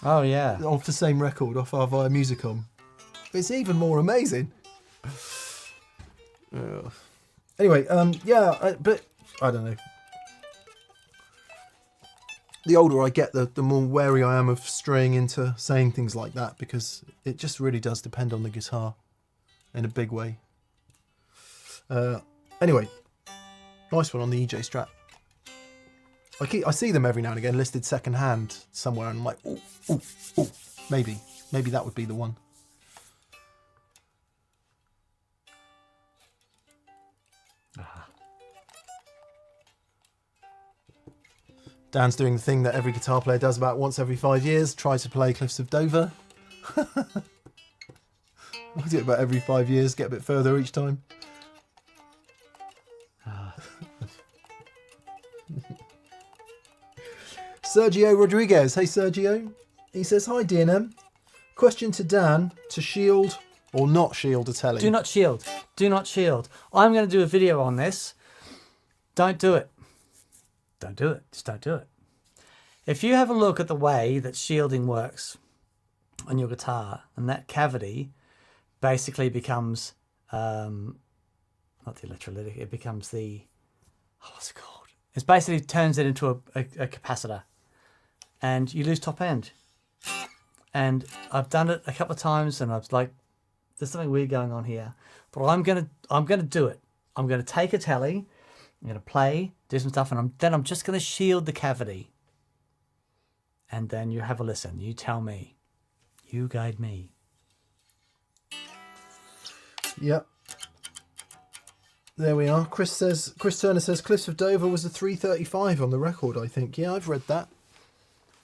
Oh, yeah. Off the same record, off our Via Musicom. It's even more amazing. Anyway, but I don't know. The older I get, the more wary I am of straying into saying things like that, because it just really does depend on the guitar in a big way. Anyway, nice one on the EJ Strat. I see them every now and again listed second hand somewhere, and I'm like, oh, maybe that would be the one. Dan's doing the thing that every guitar player does about once every 5 years, try to play Cliffs of Dover. I do it about every 5 years, get a bit further each time. Sergio Rodriguez. Hey, Sergio. He says, hi, DNM. Question to Dan, to shield or not shield a telly? Do not shield. Do not shield. I'm going to do a video on this. Don't do it. Don't do it. Just don't do it. If you have a look at the way that shielding works on your guitar, and that cavity basically becomes not the electrolytic. It becomes the what's it called? It basically turns it into a capacitor, and you lose top end. And I've done it a couple of times, and I was like, "There's something weird going on here." But I'm gonna do it. I'm gonna take a tally. I'm gonna play, do some stuff, and I'm just gonna shield the cavity. And then you have a listen. You tell me. You guide me. Yep. There we are. Chris Turner says Cliffs of Dover was a 335 on the record, I think. Yeah, I've read that.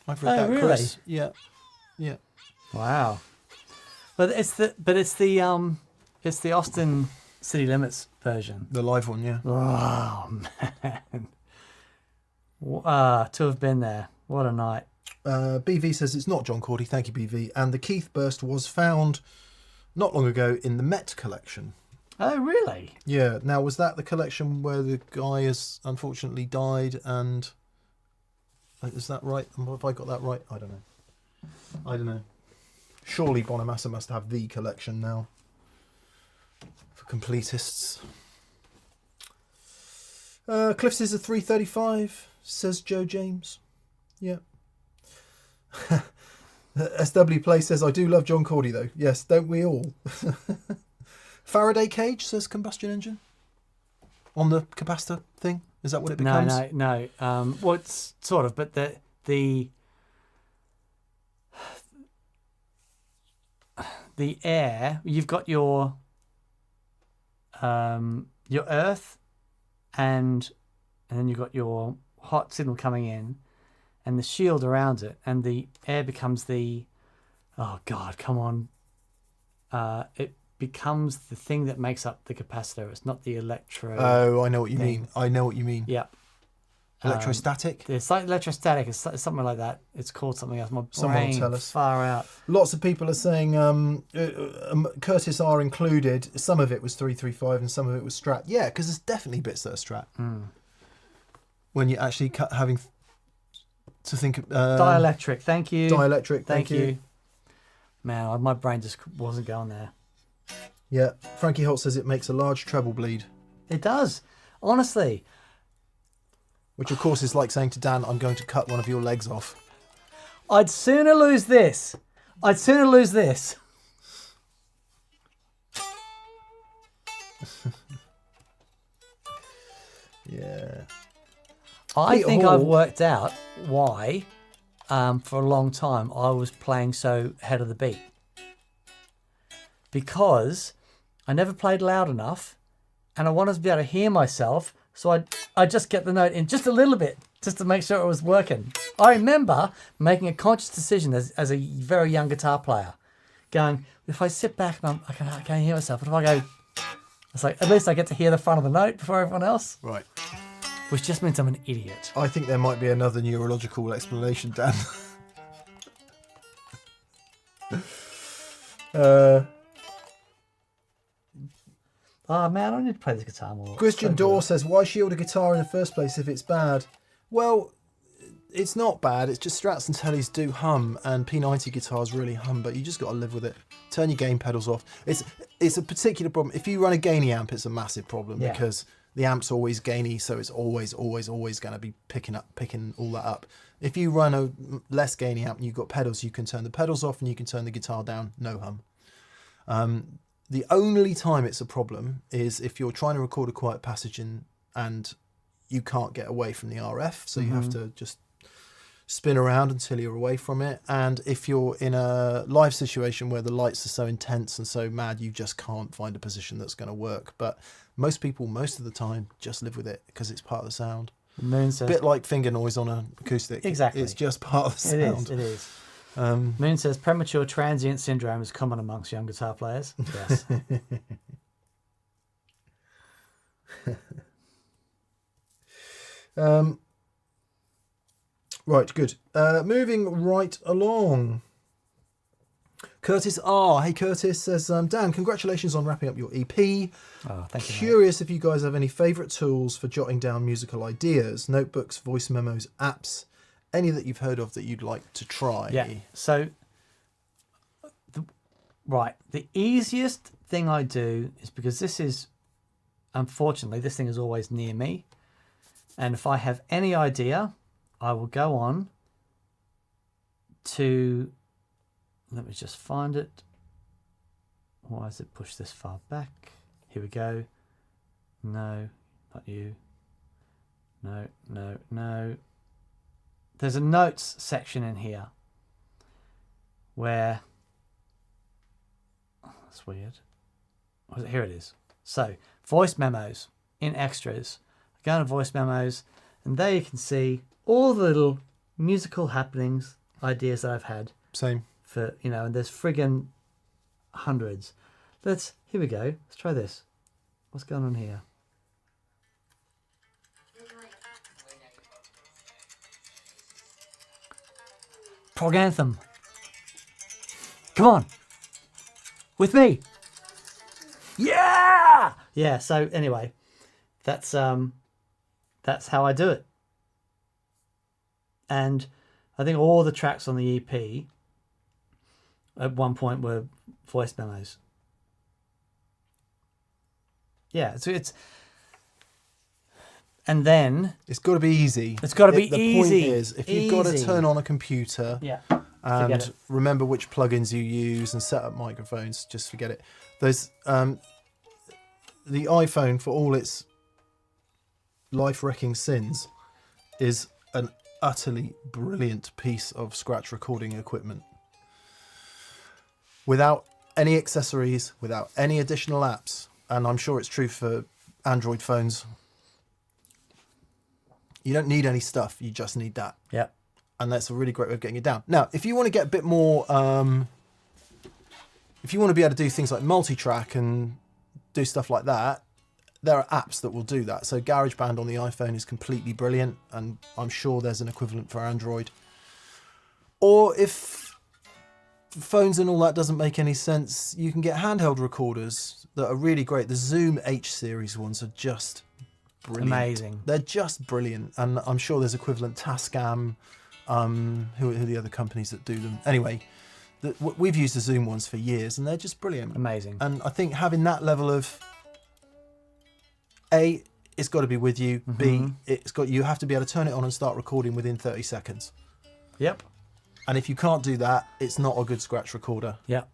I've read that, really? Chris. Yeah. Yeah. Wow. But it's the Austin City Limits version. The live one, yeah. Oh man. To have been there. What a night. BV says it's not John Cordy. Thank you, BV. And the Keith burst was found not long ago in the Met collection. Oh, really? Yeah. Now, was that the collection where the guy has unfortunately died? And is that right? Have I got that right? I don't know. Surely Bonamassa must have the collection now for completists. Cliffs is a 335, says Joe James. Yeah. SW Play says, I do love John Cordy though. Yes, don't we all? Faraday cage, says combustion engine. On the capacitor thing? Is that what it becomes? No. Well, it's sort of, but the air, you've got your earth, and then you've got your hot signal coming in, and the shield around it, and the air becomes the, oh God, come on. It becomes the thing that makes up the capacitor. It's not the electro. Oh, I know what you mean. Yeah. Electrostatic? It's like electrostatic. It's something like that. It's called something else. My Someone brain tell us. far out. Lots of people are saying Curtis R included. Some of it was 335 and some of it was Strat. Yeah, because there's definitely bits that are Strat. When you're actually having to think... Dielectric, thank you. Dielectric, thank you. Man, my brain just wasn't going there. Yeah, Frankie Holt says it makes a large treble bleed. It does. Honestly. Which, of course, is like saying to Dan, I'm going to cut one of your legs off. I'd sooner lose this. Yeah. I think I've worked out why, for a long time, I was playing so head of the beat. Because I never played loud enough, and I wanted to be able to hear myself, so I just get the note in just a little bit, just to make sure it was working. I remember making a conscious decision as a very young guitar player, going, if I sit back and I can hear myself, but if I go, it's like, at least I get to hear the front of the note before everyone else. Right. Which just means I'm an idiot. I think there might be another neurological explanation, Dan. Oh man, I need to play this guitar more. Christian Dorr says, why shield a guitar in the first place if it's bad? Well, it's not bad. It's just Strats and Tellys do hum, and P90 guitars really hum, but you just got to live with it. Turn your gain pedals off. It's a particular problem. If you run a gainy amp, it's a massive problem because the amp's always gainy, so it's always going to be picking all that up. If you run a less gainy amp and you've got pedals, you can turn the pedals off and you can turn the guitar down, no hum. The only time it's a problem is if you're trying to record a quiet passage and you can't get away from the RF, so you have to just spin around until you're away from it. And if you're in a live situation where the lights are so intense and so mad, you just can't find a position that's going to work. But most people, most of the time, just live with it because it's part of the sound. Moon says, a bit like finger noise on an acoustic. Exactly. It's just part of the sound. It is. Moon says premature transient syndrome is common amongst young guitar players. Yes. Right, good. Moving right along. Curtis R. Hey, Curtis says, Dan, congratulations on wrapping up your EP. Oh, thank you. Curious if you guys have any favourite tools for jotting down musical ideas, notebooks, voice memos, apps, any that you've heard of that you'd like to try. Yeah. So Right. The easiest thing I do is, because this is, unfortunately, this thing is always near me. And if I have any idea, I will go on to, let me just find it. Why is it pushed this far back? Here we go. No, not you. No, no, no. There's a notes section in here where, oh, that's weird. Here it is. So, voice memos in extras. I go into voice memos, and there you can see all the little musical happenings, ideas that I've had. Same. For, and there's friggin' hundreds. Here we go. Let's try this. What's going on here? Prog anthem. Come on. With me. Yeah! Yeah, so anyway, that's how I do it. And I think all the tracks on the EP at one point were voice memos. Yeah, so and then it's got to be easy. It's got to be the easy. The point is, if you've got to turn on a computer, and remember which plugins you use and set up microphones, just forget it. There's the iPhone, for all its life-wrecking sins, is an utterly brilliant piece of scratch recording equipment. Without any accessories, without any additional apps, and I'm sure it's true for Android phones, you don't need any stuff, you just need that. Yeah. And that's a really great way of getting it down. Now, if you want to get a bit more, if you want to be able to do things like multi-track and do stuff like that, there are apps that will do that. So GarageBand on the iPhone is completely brilliant, and I'm sure there's an equivalent for Android. Or if phones and all that doesn't make any sense, you can get handheld recorders that are really great. The Zoom H series ones are just brilliant. Amazing. They're just brilliant, and I'm sure there's equivalent. Tascam, who are the other companies that do them? Anyway, we've used the Zoom ones for years, and they're just brilliant. Amazing. And I think having that level of A, it's got to be with you. Mm-hmm. B, you have to be able to turn it on and start recording within 30 seconds. Yep. And if you can't do that, it's not a good scratch recorder. Yep.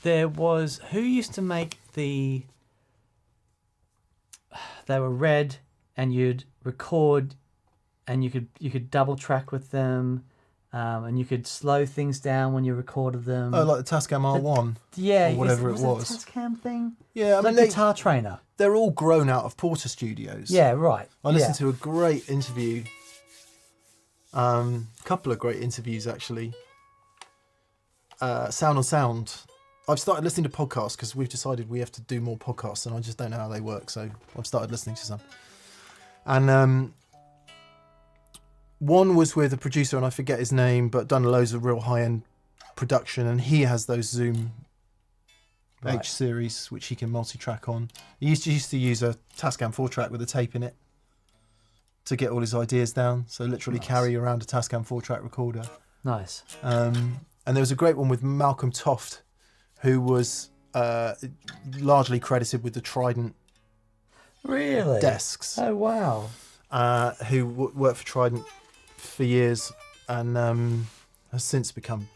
There was, who used to make they were red, and you'd record, and you could double track with them, and you could slow things down when you recorded them. Oh, like the Tascam R1? Yeah. Or whatever was it was. That Tascam thing? Yeah, I mean, Guitar Trainer. They're all grown out of Porter Studios. Yeah, right. I listened to a great interview, couple of great interviews actually. Sound on Sound. I've started listening to podcasts because we've decided we have to do more podcasts, and I just don't know how they work, so I've started listening to some. And one was with a producer, and I forget his name, but done loads of real high-end production, and he has those Zoom H series which he can multi-track on. He used to use a Tascam 4-track with a tape in it to get all his ideas down, so literally carry around a Tascam 4-track recorder. Nice. And there was a great one with Malcolm Toft, who was largely credited with the Trident desks. Oh, wow. Who worked for Trident for years, and has since become,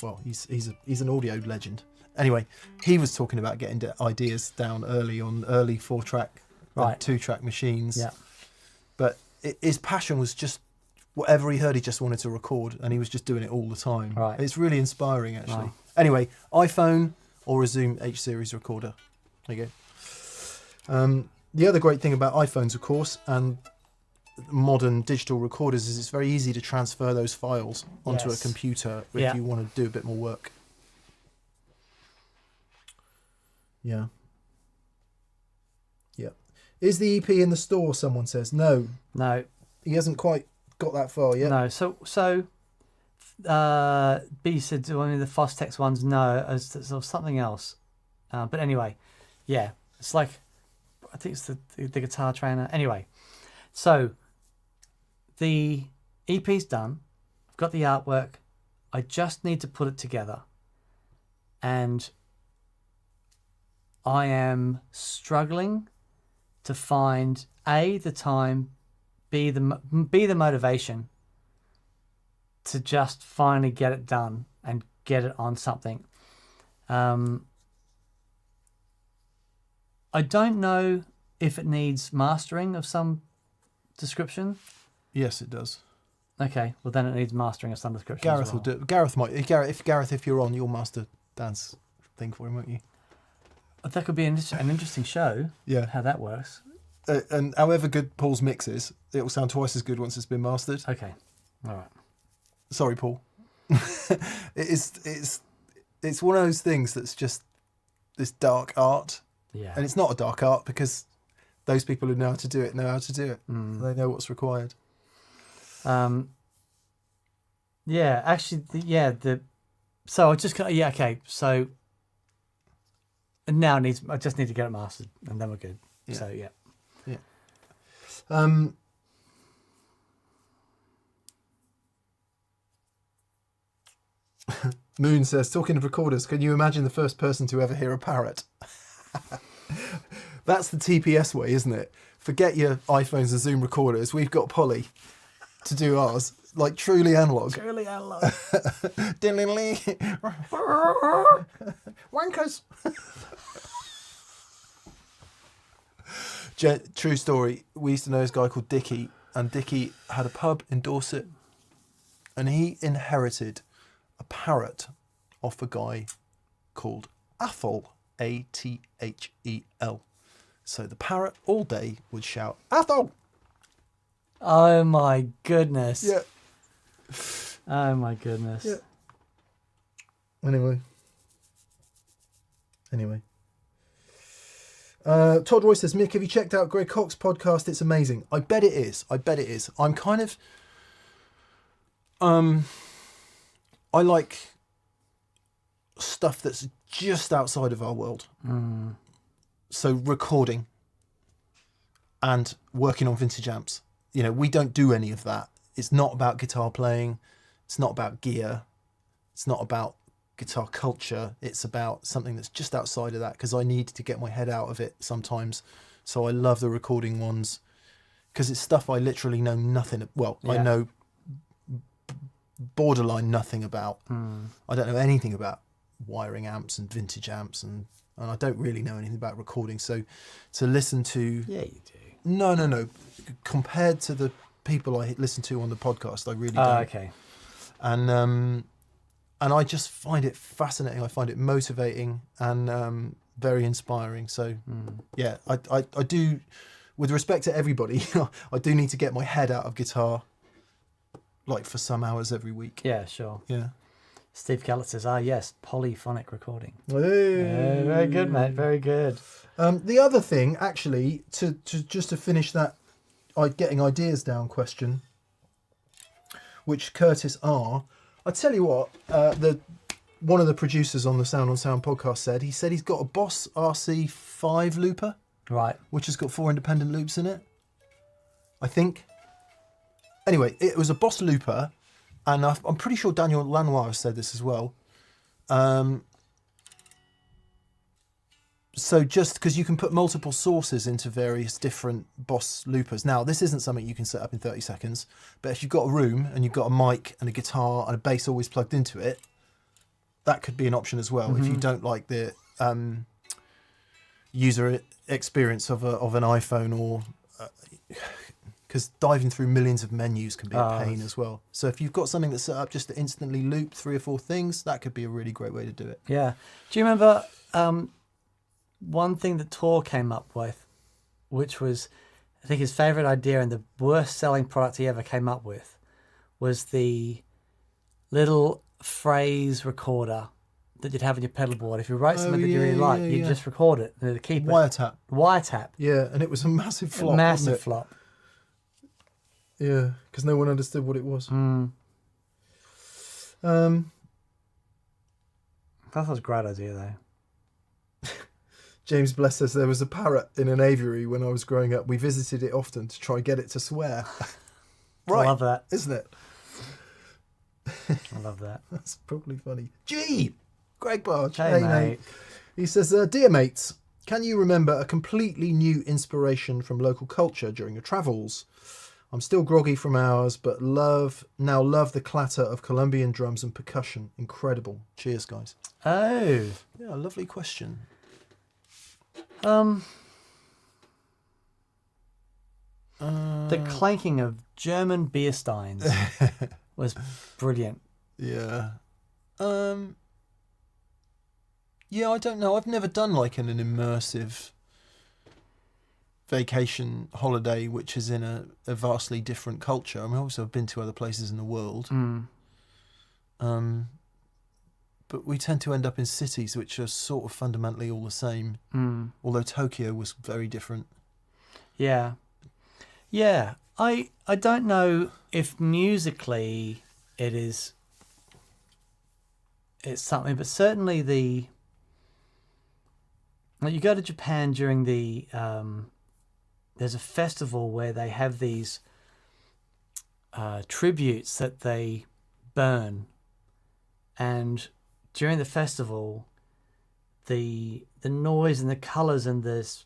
well, he's an audio legend. Anyway, he was talking about getting ideas down early on early 4-track, 2-track machines. Yeah. But his passion was just whatever he heard, he just wanted to record, and he was just doing it all the time. Right. It's really inspiring, actually. Right. Anyway, iPhone or a Zoom H series recorder. There you go. The other great thing about iPhones, of course, and modern digital recorders is it's very easy to transfer those files onto a computer if you want to do a bit more work. Yeah. Yeah. Is the EP in the store, someone says? No. No. He hasn't quite got that far yet. No. So B said one of the Fostex ones, no, as something else. But anyway, yeah, it's like, I think it's the Guitar Trainer. Anyway, so the EP's done. I've got the artwork. I just need to put it together. and I am struggling to find A, the time, B, the motivation to just finally get it done and get it on something. I don't know if it needs mastering of some description. Yes, it does. Okay, well then it needs mastering of some description. Gareth as well. will do. Gareth might. If you're on, you'll master Dan's thing for him, won't you? But that could be an interesting show. Yeah. How that works. And however good Paul's mix is, it will sound twice as good once it's been mastered. Okay. All right. Sorry, Paul. It's one of those things that's just this dark art. Yeah. And it's not a dark art because those people who know how to do it know how to do it. They know what's required. Yeah, actually, so I just okay. So now I just need to get it mastered, and then we're good. Yeah. So yeah. Moon says, talking of recorders, can you imagine the first person to ever hear a parrot? That's the TPS way, isn't it? Forget your iPhones and Zoom recorders. We've got Polly to do ours, like truly analog. Truly analog. Wankers. True story. We used to know this guy called Dickie, and Dickie had a pub in Dorset, and he inherited a parrot off a guy called Athol, Athel. So the parrot all day would shout, Athol! Oh my goodness. Yeah. Oh my goodness. Yeah. Anyway. Todd Roy says, Mick, have you checked out Greg Cox's podcast? It's amazing. I bet it is. I'm kind of... I like stuff that's just outside of our world. So recording and working on vintage amps. You know, we don't do any of that. It's not about guitar playing. It's not about gear. It's not about guitar culture. It's about something that's just outside of that because I need to get my head out of it sometimes. So I love the recording ones because it's stuff I literally know nothing. Well, I know borderline nothing about. I don't know anything about wiring amps and vintage amps, and I don't really know anything about recording. So to listen to... Yeah, you do. No. Compared to the people I listen to on the podcast, I really don't. Okay. And I just find it fascinating. I find it motivating and very inspiring. So yeah, I do, with respect to everybody, I do need to get my head out of guitar, like for some hours every week. Yeah, sure. Yeah. Steve Kellett says, yes, polyphonic recording. Hey. Very good, mate. Very good. The other thing, actually, to finish that getting ideas down question, which Curtis R. I tell you what, one of the producers on the Sound on Sound podcast said he's got a Boss RC5 looper, right, which has got 4 independent loops in it, I think. Anyway, it was a Boss looper, and I'm pretty sure Daniel Lanois said this as well. So just because you can put multiple sources into various different Boss loopers. Now, this isn't something you can set up in 30 seconds, but if you've got a room and you've got a mic and a guitar and a bass always plugged into it, that could be an option as well. If you don't like the user experience of an iPhone, or because diving through millions of menus can be a pain as well. So if you've got something that's set up just to instantly loop 3 or 4 things, that could be a really great way to do it. Yeah. Do you remember one thing that Tor came up with, which was, I think, his favourite idea and the worst selling product he ever came up with, was the little phrase recorder that you'd have in your pedal board. If you write something that you really like, you'd just record it and keep it. Wiretap. Yeah, and it was a massive flop. Massive flop. Yeah, because no one understood what it was. That was a great idea, though. James Bless says, there was a parrot in an aviary when I was growing up. We visited it often to try and get it to swear. Right. I love that. Isn't it? I love that. That's probably funny. Gee! Greg Barge. Hey, mate. He says, dear mates, can you remember a completely new inspiration from local culture during your travels? I'm still groggy from ours, but love the clatter of Colombian drums and percussion. Incredible. Cheers, guys. Oh. Yeah, lovely question. The clanking of German beer steins was brilliant. Yeah. Yeah, I don't know. I've never done like an immersive vacation holiday which is in a vastly different culture. I mean, obviously I've been to other places in the world. But we tend to end up in cities which are sort of fundamentally all the same. Although Tokyo was very different. Yeah. Yeah. I don't know if musically it's something, but certainly like you go to Japan during the there's a festival where they have these tributes that they burn, and during the festival the noise and the colors and the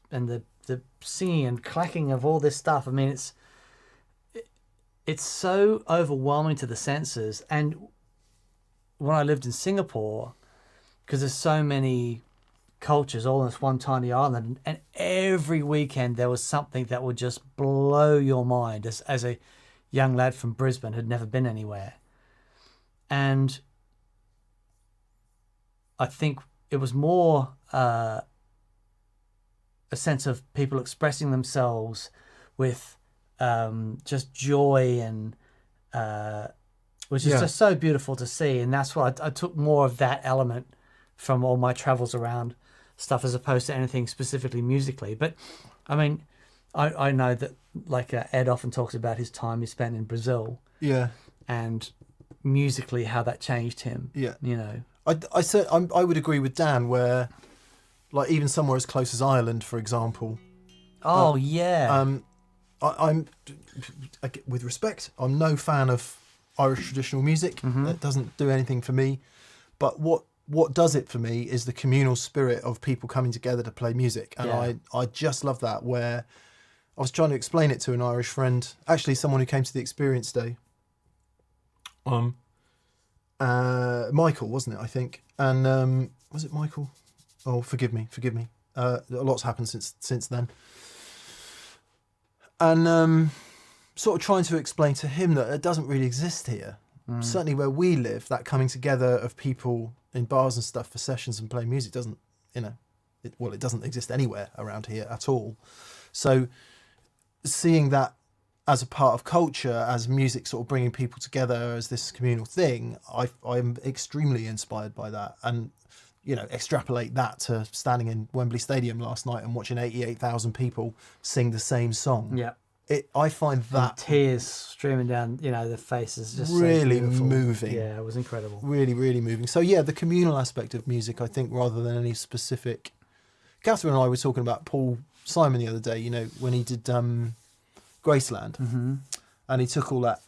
singing and clacking of all this stuff, I mean it's so overwhelming to the senses. And when I lived in Singapore, because there's so many cultures all on this one tiny island, and every weekend there was something that would just blow your mind as a young lad from Brisbane who'd never been anywhere. And I think it was more a sense of people expressing themselves with just joy, and which is just so beautiful to see. And that's what I took more of that element from all my travels around stuff, as opposed to anything specifically musically. But I mean, I know that like Ed often talks about his time he spent in Brazil. Yeah. And musically how that changed him. Yeah. You know. I would agree with Dan where, like, even somewhere as close as Ireland, for example. Oh yeah. I'm with respect, I'm no fan of Irish traditional music. It doesn't do anything for me. But what does it for me is the communal spirit of people coming together to play music. And I just love that, where I was trying to explain it to an Irish friend, actually someone who came to the experience day. Michael, wasn't it, I think? And was it Michael? Oh, forgive me. A lot's happened since then. And sort of trying to explain to him that it doesn't really exist here. Certainly where we live, that coming together of people in bars and stuff for sessions and playing music doesn't, it doesn't exist anywhere around here at all. So seeing that as a part of culture, as music sort of bringing people together as this communal thing, I'm extremely inspired by that. And, extrapolate that to standing in Wembley Stadium last night and watching 88,000 people sing the same song. Yeah. I find that... And tears streaming down, their faces. Just really so moving. Yeah, it was incredible. Really, really moving. So, yeah, the communal aspect of music, I think, rather than any specific... Catherine and I were talking about Paul Simon the other day, when he did Graceland. And he took all that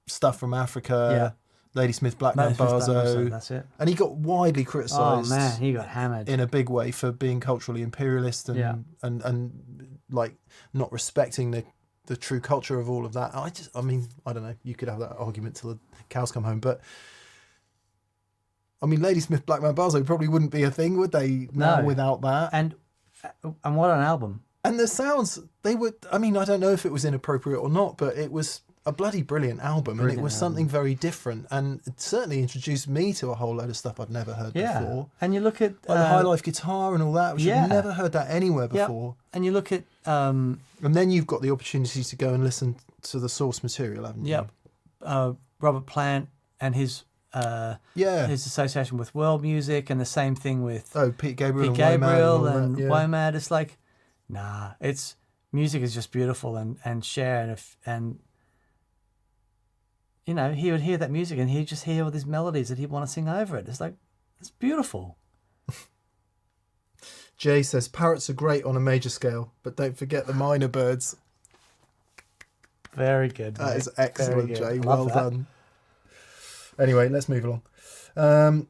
stuff from Africa, Ladysmith Black Mambazo. That's it. And he got widely criticised. Oh, man, he got hammered. In a big way for being culturally imperialist and like not respecting the true culture of all of that. I don't know. You could have that argument till the cows come home, but I mean, Ladysmith Black Mambazo probably wouldn't be a thing, would they? Now without that. And what an album! And the sounds, they were. I mean, I don't know if it was inappropriate or not, but it was a bloody brilliant album, and it was something very different, and it certainly introduced me to a whole load of stuff I'd never heard before. And you look at like the high life guitar and all that, which I've never heard that anywhere before. And you look at and then you've got the opportunity to go and listen to the source material, haven't you? Robert Plant and his association with world music, and the same thing with Pete Gabriel and WOMAD. It's like, it's music is just beautiful and share, and he would hear that music and he'd just hear all these melodies that he'd want to sing over it. It's like, it's beautiful. Jay says, parrots are great on a major scale, but don't forget the minor birds. Very good. That is excellent, Jay. Well done. Anyway, let's move along.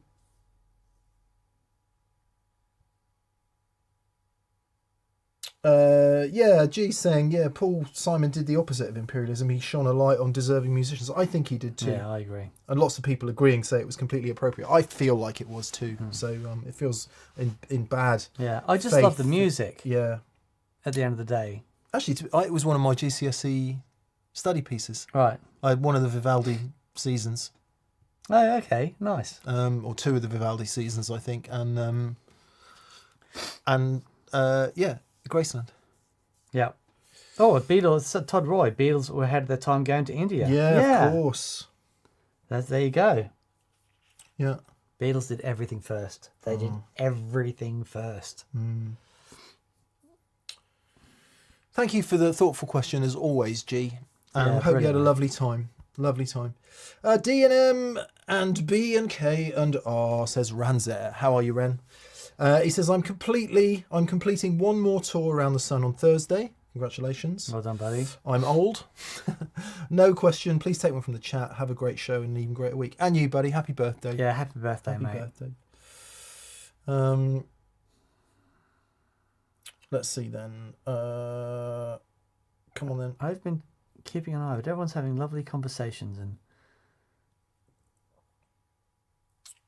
G's saying, Paul Simon did the opposite of imperialism. He shone a light on deserving musicians. I think he did too. Yeah, I agree. And lots of people agreeing say it was completely appropriate. I feel like it was too. So it feels in bad. Yeah, I just faith. love the music. Yeah. At the end of the day. Actually, it was one of my GCSE study pieces. Right. I had one of the Vivaldi seasons. Oh, okay, nice. Or two of the Vivaldi seasons, I think, and Graceland. Yeah. Oh, Beatles. Todd Roy. Beatles were ahead of their time going to India. Yeah, of course. There you go. Yeah. Beatles did everything first. They did everything first. Thank you for the thoughtful question, as always, G. And I hope you had a lovely time. Lovely time. D&M and B and K and R, says Ranzer. How are you, Ren? He says, I'm completing one more tour around the sun on Thursday. Congratulations. Well done, buddy. I'm old. No question. Please take one from the chat. Have a great show and an even greater week. And you, buddy. Happy birthday. Yeah, happy birthday, mate. Happy birthday. Let's see then. Come on then. I've been keeping an eye, but everyone's having lovely conversations, and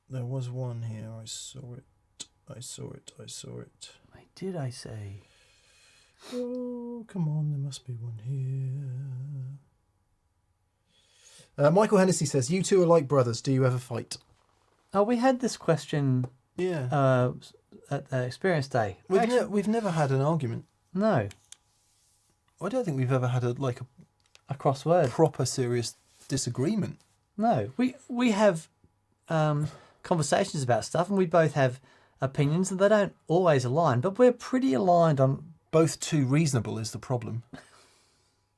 there was one here. I saw it. Wait, did I say? Oh, come on. There must be one here. Michael Hennessy says, you two are like brothers. Do you ever fight? Oh, we had this question. Yeah. At Experience Day. We've never had an argument. No. I don't think we've ever had a crossword. Proper serious disagreement. No. We have conversations about stuff, and we both have opinions, and they don't always align, but we're pretty aligned on. Both too reasonable is the problem.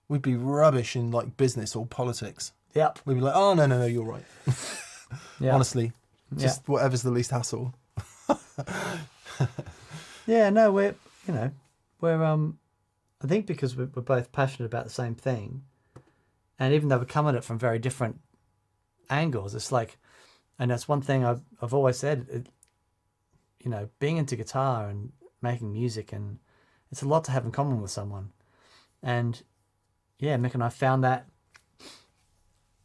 We'd be rubbish in like business or politics. Yep. We'd be like, oh no, you're right. Yeah. Honestly, just whatever's the least hassle. Yeah, no, we're I think because we're both passionate about the same thing, and even though we come at it from very different angles, it's like, and that's one thing I've always said, being into guitar and making music, and it's a lot to have in common with someone, and yeah, Mick and I found that,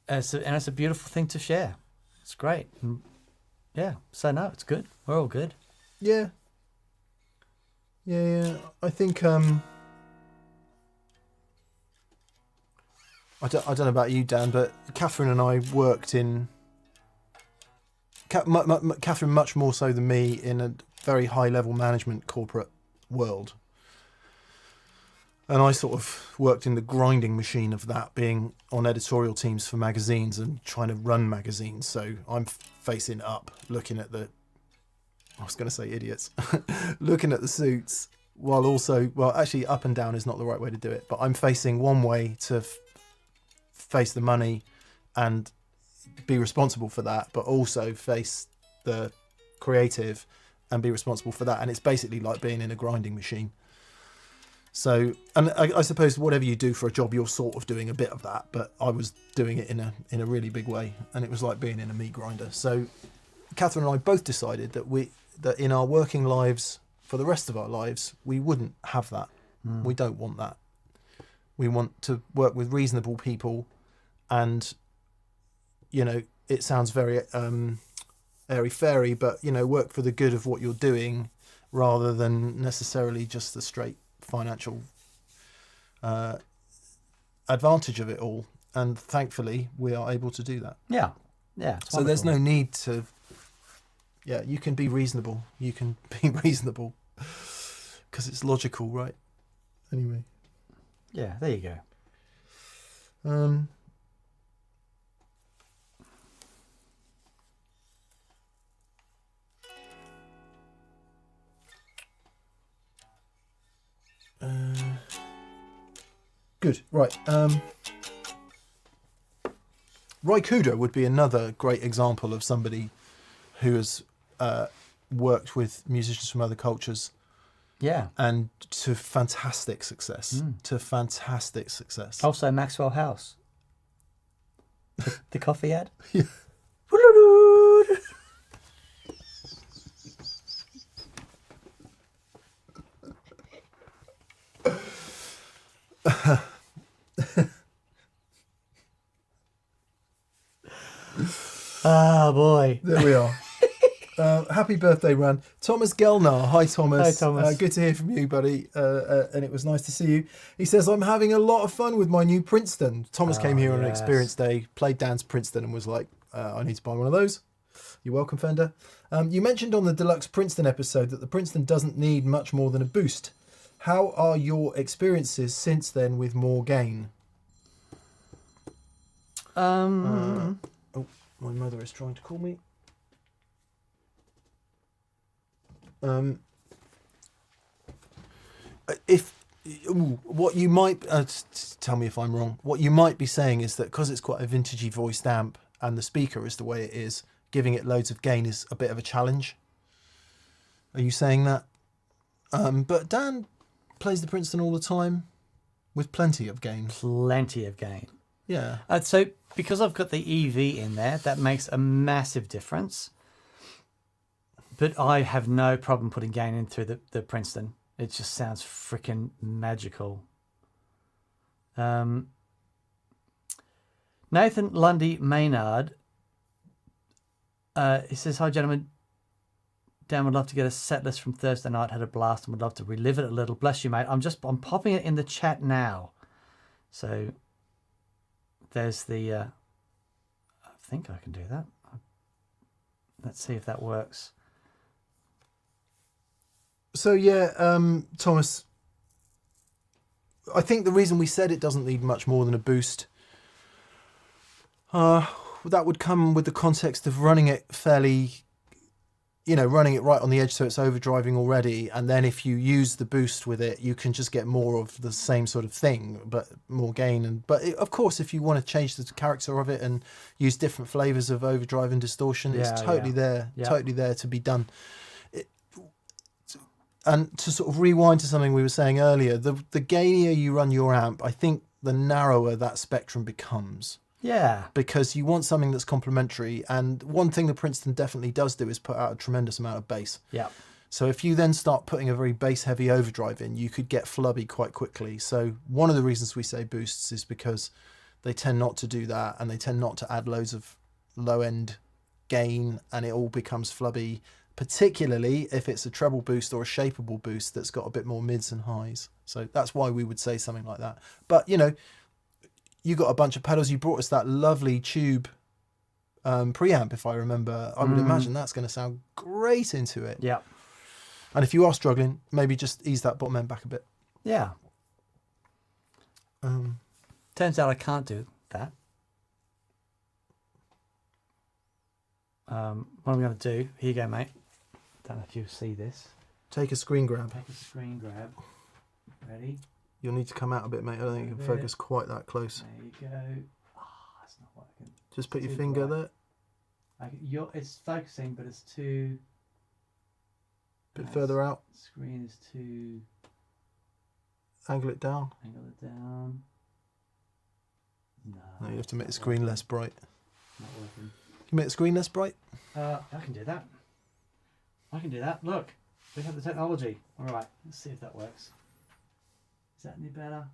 and it's a beautiful thing to share. It's great, and yeah, so no, it's good. We're all good. Yeah. I think I don't know about you, Dan, but Catherine and I worked in Catherine much more so than me in a very high level management corporate world, and I sort of worked in the grinding machine of that, being on editorial teams for magazines and trying to run magazines. So I'm facing up, looking at I was going to say idiots, looking at the suits, while also, actually up and down is not the right way to do it, but I'm facing one way to face the money and be responsible for that, but also face the creative and be responsible for that. And it's basically like being in a grinding machine. So, and I suppose whatever you do for a job, you're sort of doing a bit of that, but I was doing it in a really big way, and it was like being in a meat grinder. So Catherine and I both decided that in our working lives, for the rest of our lives, we wouldn't have that. We don't want that. We want to work with reasonable people, and it sounds very airy-fairy, but work for the good of what you're doing rather than necessarily just the straight financial advantage of it all. And thankfully we are able to do that. Yeah So there's no need to you can be reasonable, because it's logical, right? Anyway, yeah, there you go. Good. Right. Roy Kuda would be another great example of somebody who has worked with musicians from other cultures. Yeah. And to fantastic success. Also Maxwell House. The coffee ad. Yeah. boy. There we are. Happy birthday, Ran. Thomas Gelnar. Hi, Thomas. Hi, Thomas. Good to hear from you, buddy. And it was nice to see you. He says, I'm having a lot of fun with my new Princeton. Thomas came here on an experience day, played Dan's Princeton, and was like, I need to buy one of those. You're welcome, Fender. You mentioned on the Deluxe Princeton episode that the Princeton doesn't need much more than a boost. How are your experiences since then with more gain? Oh, my mother is trying to call me. What you might tell me if I'm wrong. What you might be saying is that because it's quite a vintagey voiced amp and the speaker is the way it is, giving it loads of gain is a bit of a challenge. Are you saying that? But Dan plays the Princeton all the time with plenty of gain. Plenty of gain. Yeah. So because I've got the EV in there, that makes a massive difference. But I have no problem putting gain in through the Princeton. It just sounds freaking magical. Nathan Lundy Maynard. He says, hi, gentlemen. Dan would love to get a set list from Thursday night. Had a blast and would love to relive it a little. Bless you, mate. I'm popping it in the chat now. So there's the... I think I can do that. Let's see if that works. So yeah, Thomas, I think the reason we said it doesn't need much more than a boost, that would come with the context of running it fairly, running it right on the edge so it's overdriving already, and then if you use the boost with it, you can just get more of the same sort of thing, but more gain. Of course, if you want to change the character of it and use different flavors of overdrive and distortion, it's totally there to be done. And to sort of rewind to something we were saying earlier, the gainier you run your amp, I think the narrower that spectrum becomes. Yeah. Because you want something that's complementary. And one thing that Princeton definitely does do is put out a tremendous amount of bass. Yeah. So if you then start putting a very bass-heavy overdrive in, you could get flubby quite quickly. So one of the reasons we say boosts is because they tend not to do that, and they tend not to add loads of low-end gain, and it all becomes flubby, particularly if it's a treble boost or a shapeable boost that's got a bit more mids and highs. So that's why we would say something like that. But, you got a bunch of pedals. You brought us that lovely tube preamp, if I remember. I would imagine that's going to sound great into it. Yeah. And if you are struggling, maybe just ease that bottom end back a bit. Yeah. Turns out I can't do that. What I'm going to do, here you go, mate. Don't know if you see this. Take a screen grab. Take a screen grab. Ready? You'll need to come out a bit, mate. I don't think you can focus quite that close. There you go. It's not working. Just put your finger there. It's focusing, but it's too... Bit further out. Screen is too... Angle it down. Angle it down. No, you have to make the screen less bright. Not working. Can you make the screen less bright? I can do that. Look, we have the technology. All right, let's see if that works. Is that any better?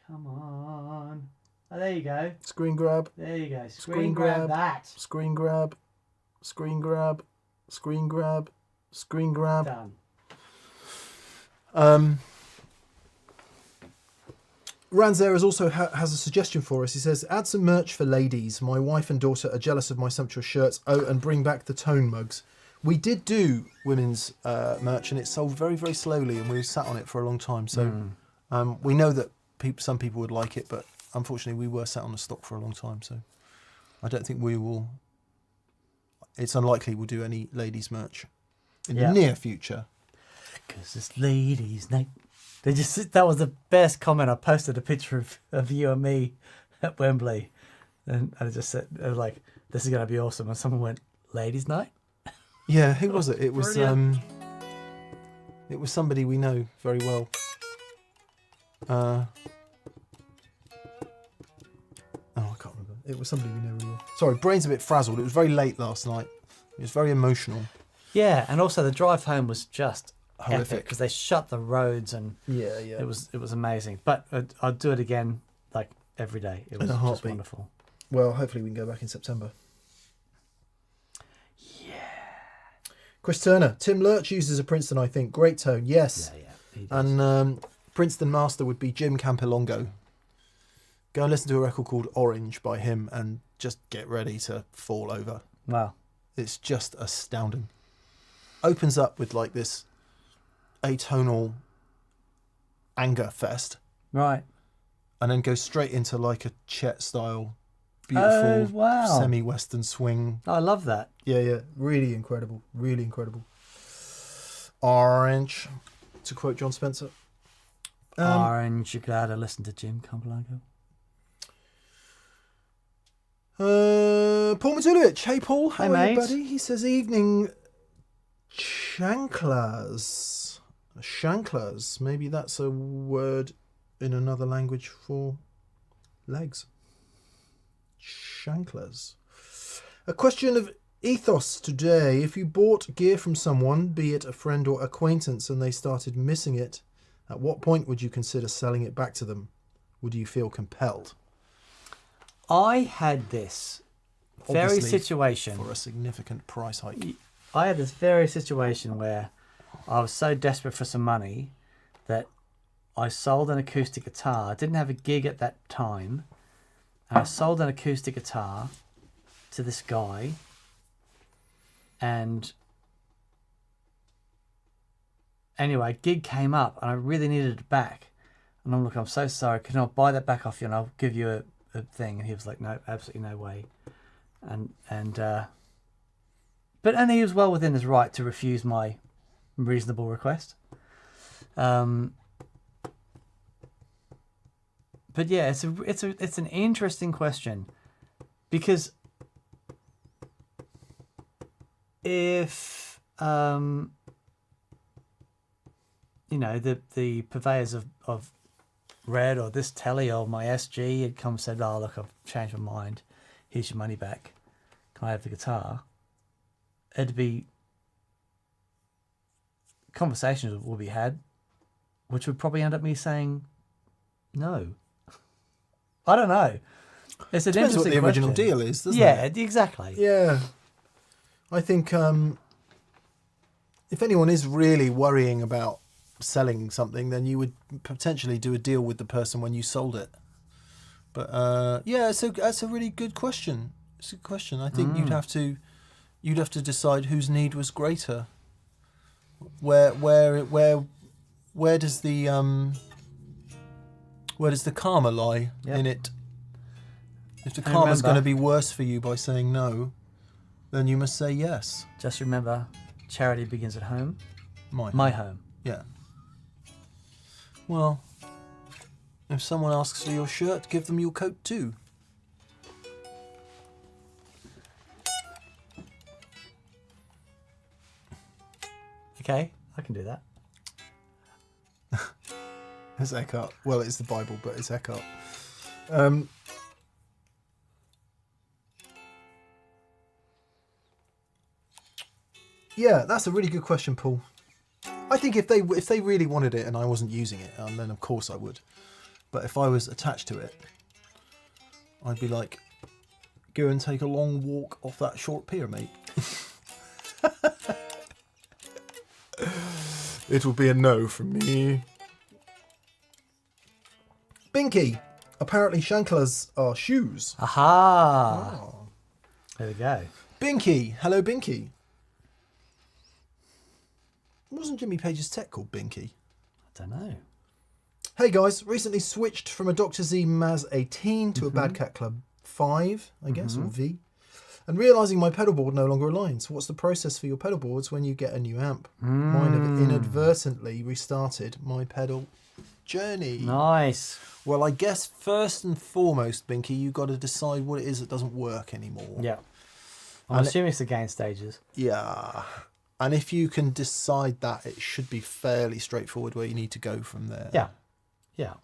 Come on. Oh, there you go. Screen grab. There you go. Screen grab that. Screen grab. Screen grab. Screen grab. Screen grab. Done. Ranzer also has a suggestion for us. He says, add some merch for ladies. My wife and daughter are jealous of my sumptuous shirts. Oh, and bring back the tone mugs. We did do women's merch, and it sold very, very slowly, and we sat on it for a long time. So we know that some people would like it, but unfortunately we were sat on the stock for a long time. So I don't think we will... It's unlikely we'll do any ladies merch in the near future. Because it's ladies' night. That was the best comment. I posted a picture of you and me at Wembley, and I just said, I was like, this is going to be awesome. And someone went, ladies' night? Yeah, who was it? It was somebody we know very well. I can't remember. It was somebody we know very well. Sorry, brain's a bit frazzled. It was very late last night. It was very emotional. Yeah, and also the drive home was just horrific because they shut the roads, and it was amazing. But I'd do it again, like every day. It was just wonderful. Well, hopefully we can go back in September. Yeah. Chris Turner. Tim Lurch uses a Princeton, I think. Great tone. Yes. Yeah, he does. And Princeton master would be Jim Campilongo. Go and listen to a record called Orange by him and just get ready to fall over. Wow. It's just astounding. Opens up with like this atonal anger fest. Right. And then goes straight into like a Chet style, beautiful, wow. semi-western swing. I love that. Yeah. Really incredible. Really incredible. Orange, to quote John Spencer. Orange, you're glad I listened to Jim Campilongo. Paul Matulovic. Hey, Paul. How Hey, are you, mate. buddy? He says, evening, chanclas. Chanclas. Maybe that's a word in another language for legs. Chanclas. A question of ethos today. If you bought gear from someone, be it a friend or acquaintance, and they started missing it, at what point would you consider selling it back to them? Would you feel compelled? I had this very Obviously, situation. For a significant price hike. I had this very situation where I was so desperate for some money that I sold an acoustic guitar. I didn't have a gig at that time. And I sold an acoustic guitar to this guy. And anyway, gig came up and I really needed it back. And I'm like, I'm so sorry. Can I buy that back off you and I'll give you a thing? And he was like, no, absolutely no way. But he was well within his right to refuse my reasonable request. But yeah, it's an interesting question, because if the purveyors of Red or this telly or my SG had come and said, oh look, I've changed my mind, here's your money back, can I have the guitar? It'd be conversations will be had, which would probably end up me saying no. I don't know. It's an Depends interesting what the original question. deal is, doesn't Yeah, it? exactly. Yeah. I think if anyone is really worrying about selling something, then you would potentially do a deal with the person when you sold it. But that's a really good question. It's a good question. I think you'd have to decide whose need was greater. Where does the karma lie in it? If the karma's going to be worse for you by saying no, then you must say yes. Just remember, charity begins at home. My home. Yeah. Well, if someone asks for your shirt, give them your coat too. Okay, I can do that. It's Eckhart. Well, it's the Bible, but it's Eckhart. Yeah, that's a really good question, Paul. I think if they really wanted it and I wasn't using it, then of course I would. But if I was attached to it, I'd be like, go and take a long walk off that short pier, mate. It will be a no from me. Binky. Apparently chanclas are shoes. Aha! Oh. There we go. Binky. Hello, Binky. Wasn't Jimmy Page's tech called Binky? I don't know. Hey guys, recently switched from a Dr. Z Maz 18 to a Bad Cat Club 5, I guess, or V. And realising my pedal board no longer aligns. What's the process for your pedal boards when you get a new amp? Mine have inadvertently restarted my pedal journey. Nice. Well, I guess first and foremost, Binky, you've got to decide what it is that doesn't work anymore. Yeah. I'm assuming it's the gain stages. Yeah. And if you can decide that, it should be fairly straightforward where you need to go from there. Yeah. Yeah.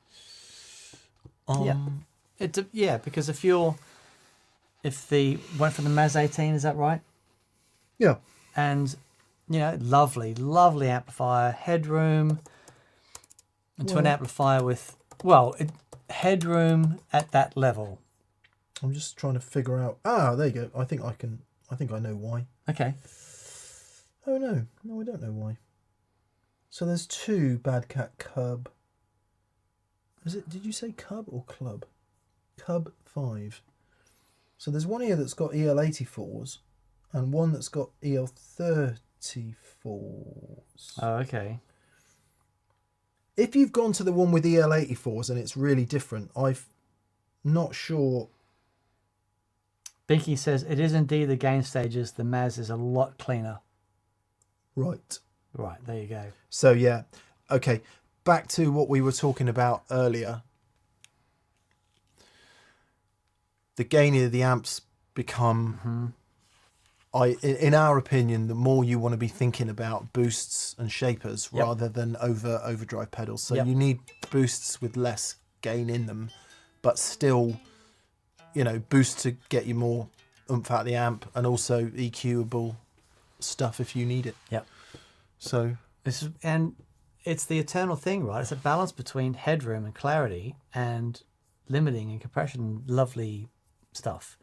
Because if the went for the Maz 18, is that right? Yeah. And lovely amplifier, headroom, into an amplifier with headroom at that level. I'm just trying to figure out. Ah, there you go. I think I know why. Okay. Oh no, I don't know why. So there's 2 Bad Cat Cub. Did you say cub or club? Cub 5. So there's one here that's got EL84s and one that's got EL34s. Oh, okay. If you've gone to the one with EL84s and it's really different, I'm not sure. Binky says, it is indeed the game stages. The Maz is a lot cleaner. Right. Right, there you go. So yeah, okay. Back to what we were talking about earlier. The gainier the amps become, in our opinion, the more you want to be thinking about boosts and shapers rather than overdrive pedals. So you need boosts with less gain in them, but still, boosts to get you more oomph out of the amp, and also EQable stuff if you need it. Yep. So it's the eternal thing, right? It's a balance between headroom and clarity and limiting and compression, lovely stuff,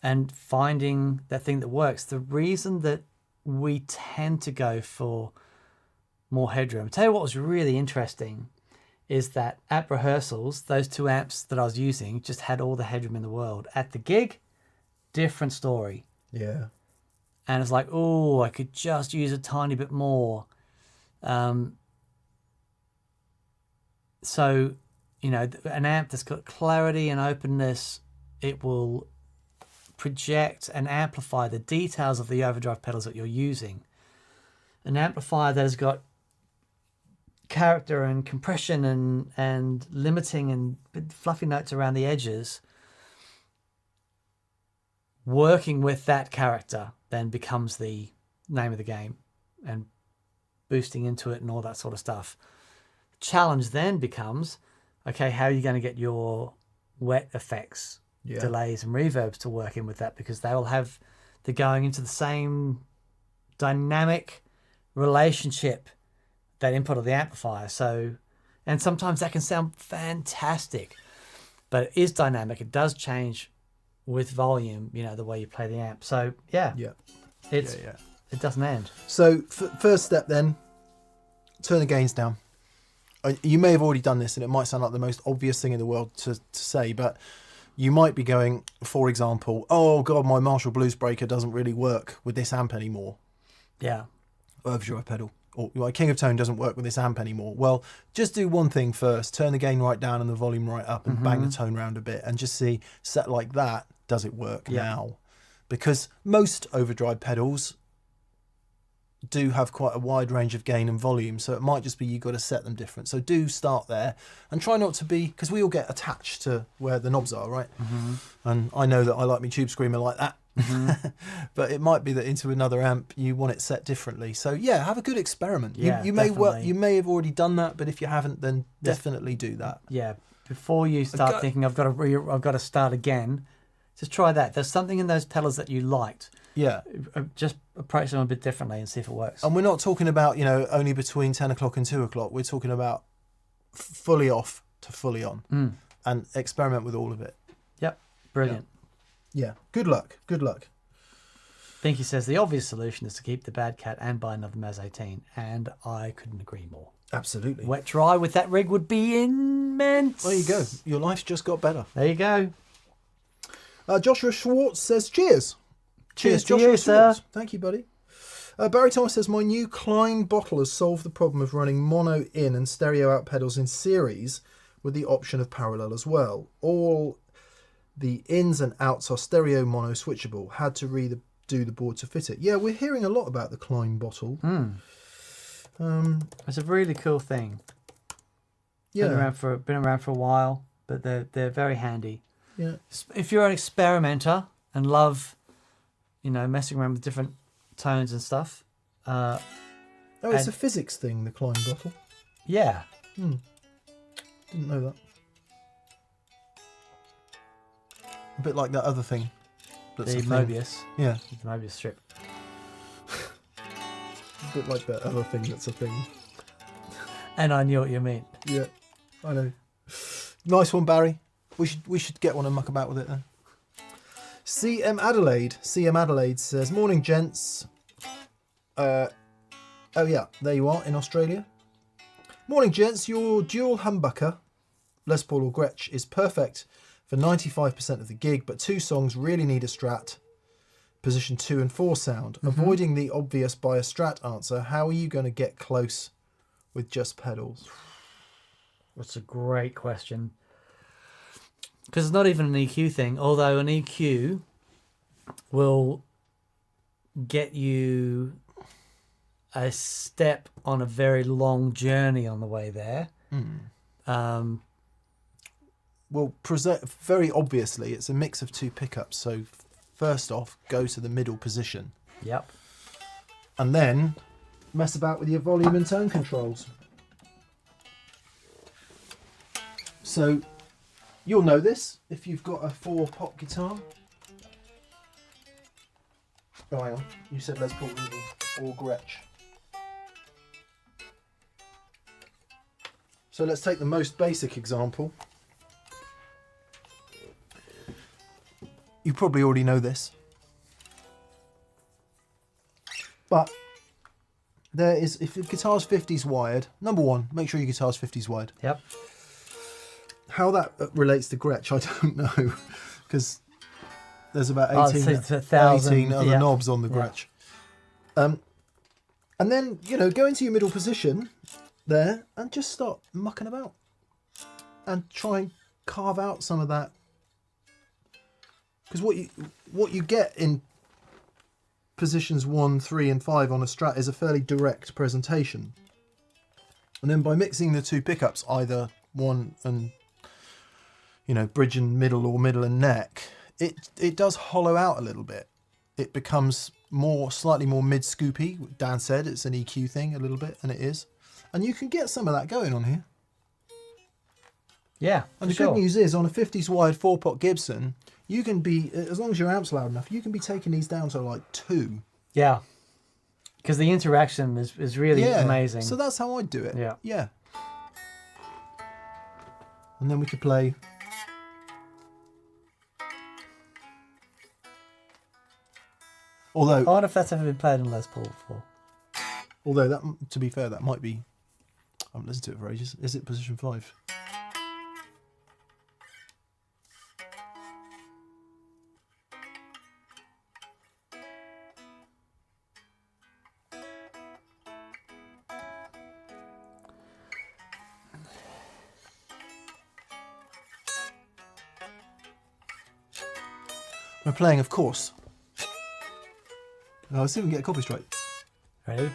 and finding that thing that works. The reason that we tend to go for more headroom, I'll tell you what was really interesting is that at rehearsals, those 2 amps that I was using just had all the headroom in the world. At the gig, different story. Yeah. And it's like, oh, I could just use a tiny bit more. So, an amp that's got clarity and openness, it will project and amplify the details of the overdrive pedals that you're using. An amplifier that has got character and compression and limiting and fluffy notes around the edges, working with that character then becomes the name of the game, and boosting into it and all that sort of stuff. Challenge then becomes, okay, how are you going to get your wet effects, delays and reverbs to work in with that, because they will have, they're going into the same dynamic relationship, that input of the amplifier. So, and sometimes that can sound fantastic, but it is dynamic. It does change with volume, the way you play the amp. So it doesn't end. So first step then, turn the gains down. You may have already done this, and it might sound like the most obvious thing in the world to say, but you might be going, for example, oh God, my Marshall Blues Breaker doesn't really work with this amp anymore. Yeah. Overdrive pedal. Or my King of Tone doesn't work with this amp anymore. Well, just do one thing first. Turn the gain right down and the volume right up, and bang the tone round a bit, and just see, set like that, does it work now? Because most overdrive pedals do have quite a wide range of gain and volume, so it might just be you've got to set them different. So do start there, and try not to be, because we all get attached to where the knobs are, right? And I know that I like my Tube Screamer like that. But it might be that into another amp you want it set differently. So yeah, have a good experiment. You may have already done that, but if you haven't, then definitely do that. Yeah, before you start thinking I've got to start again, just try that. There's something in those pedals that you liked. Yeah, just approach them a bit differently and see if it works. And we're not talking about only between 10 o'clock and 2 o'clock. We're talking about fully off to fully on, and experiment with all of it. Yep, brilliant. Yeah, good luck. Binky says the obvious solution is to keep the Bad Cat and buy another Maz 18, and I couldn't agree more. Absolutely. Wet dry with that rig would be immense. There you go. Your life's just got better. There you go. Joshua Schwartz says cheers. Cheers, Joshua you, Schwartz. sir. Thank you, buddy. Barry Thomas says my new Klein bottle has solved the problem of running mono in and stereo out pedals in series with the option of parallel as well. All the ins and outs are stereo mono switchable. Had to redo the board to fit it. Yeah, we're hearing a lot about the Klein bottle. It's a really cool thing. Yeah, been around for a while, but they're very handy. Yeah, if you're an experimenter and love, messing around with different tones and stuff. it's a physics thing, the Klein bottle. Yeah. Didn't know that. A bit like that other thing. The Mobius. Yeah. The Mobius strip. A bit like that other thing that's a thing. And I knew what you meant. Yeah, I know. Nice one, Barry. We should get one and muck about with it then. CM Adelaide says, morning gents. Oh yeah, there you are in Australia. Morning gents, your dual humbucker, Les Paul or Gretsch, is perfect for 95% of the gig, but 2 songs really need a Strat, position 2 and 4 sound. Avoiding the obvious by a Strat answer, how are you going to get close with just pedals? That's a great question. Because it's not even an EQ thing, although an EQ will get you a step on a very long journey on the way there. Well, very obviously, it's a mix of 2 pickups. So first off, go to the middle position. Yep. And then mess about with your volume and tone controls. So you'll know this if you've got a 4-pot guitar. Oh, hang on. You said Les Paul or Gretsch. So let's take the most basic example. You probably already know this. But there is, if your guitar's 50s wired, number one, make sure your guitar's 50s wired. Yep. How that relates to Gretsch, I don't know, because there's about 18 other knobs on the Gretsch. And then, go into your middle position there and just start mucking about and try and carve out some of that. Because what you get in positions 1, 3 and 5 on a Strat is a fairly direct presentation. And then by mixing the 2 pickups, either one and bridge and middle or middle and neck, it does hollow out a little bit. It becomes slightly more mid-scoopy. Dan said it's an EQ thing a little bit, and it is. And you can get some of that going on here. Yeah. And the good news is, on a 50s wired 4-pot Gibson, you can be, as long as your amp's loud enough, you can be taking these down to like 2. Yeah. Because the interaction is really amazing. So that's how I'd do it. Yeah. Yeah. And then we could play. Although, I wonder if that's ever been played on Les Paul before. Although that, to be fair, that might be. I haven't listened to it for ages. Is it position 5? We're playing, of course. Let's see if we can get a copy straight. Ready?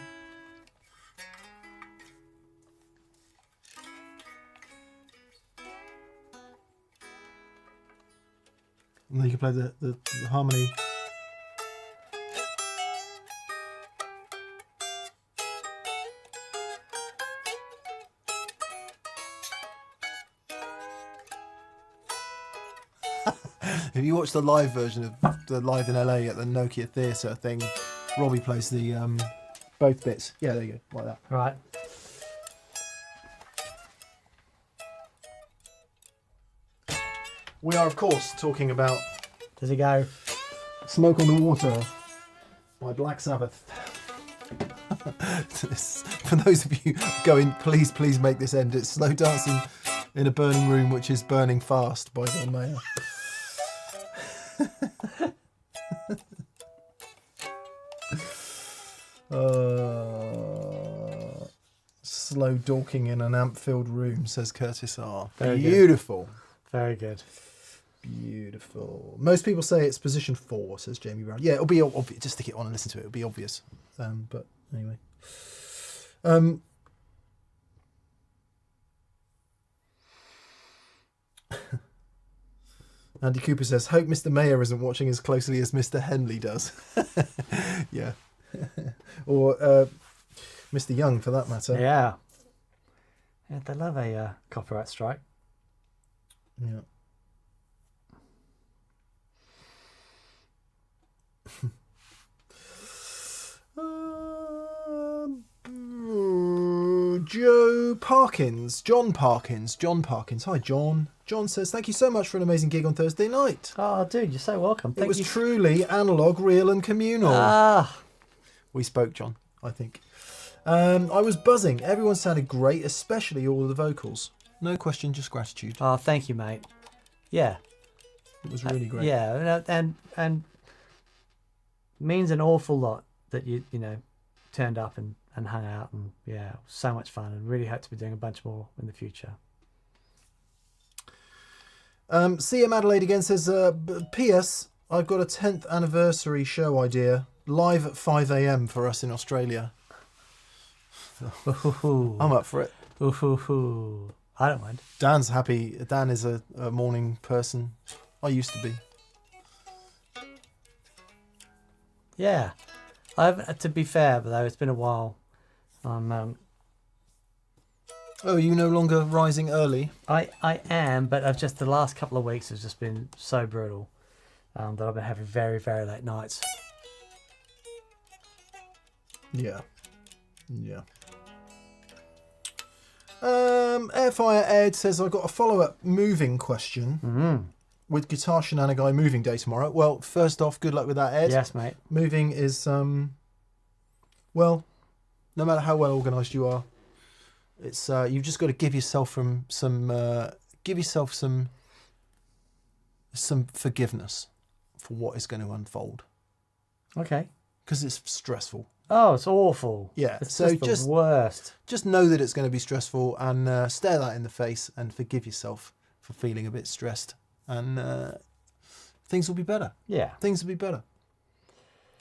And then you can play the harmony. If you watch the live version of the Live in LA at the Nokia Theatre thing, Robbie plays the both bits. Yeah, there you go, like that. Right. We are, of course, talking about Does it go? Smoke on the Water by Black Sabbath. For those of you going, please make this end. It's Slow Dancing in a Burning Room, which is burning fast by John Mayer. Slow dorking in an amp-filled room, says Curtis R. Very Beautiful. Good. Very good. Beautiful. Most people say it's position 4, says Jamie Brown. Yeah, it'll be obvious. Just stick it on and listen to it. It'll be obvious. But anyway. Andy Cooper says, hope Mr. Mayer isn't watching as closely as Mr. Henley does. Yeah. Or Mr. Young, for that matter. Yeah. Yeah, they love a copyright strike. Yeah. John Parkins. Hi, John. John says, thank you so much for an amazing gig on Thursday night. Oh, dude, you're so welcome. It was truly analogue, real and communal. We spoke, John, I think. I was buzzing. Everyone sounded great, especially all of the vocals. No question, just gratitude. Oh, thank you, mate. Yeah. It was really great. Yeah, and means an awful lot that you turned up and hung out, and yeah, so much fun, and really hope to be doing a bunch more in the future. CM Adelaide again says, P.S. I've got a 10th anniversary show idea, live at 5 a.m. for us in Australia. I'm up for it. I don't mind. Dan's happy. Dan is a morning person. I used to be. Yeah. To be fair, though, it's been a while. Oh, are you no longer rising early? I am, but I've just the last couple of weeks has just been so brutal that I've been having very, very late nights. Yeah. Yeah. Airfire Ed says, I've got a follow-up moving question with Guitar Shenanigan moving day tomorrow. Well, first off, good luck with that, Ed. Yes, mate. Moving is, well, no matter how well organised you are, it's you've just got to give yourself some forgiveness for what is going to unfold. Okay. Because it's stressful. Oh, it's awful. Yeah. It's so just the worst. Just know that it's going to be stressful and stare that in the face and forgive yourself for feeling a bit stressed, and things will be better. Yeah. Things will be better.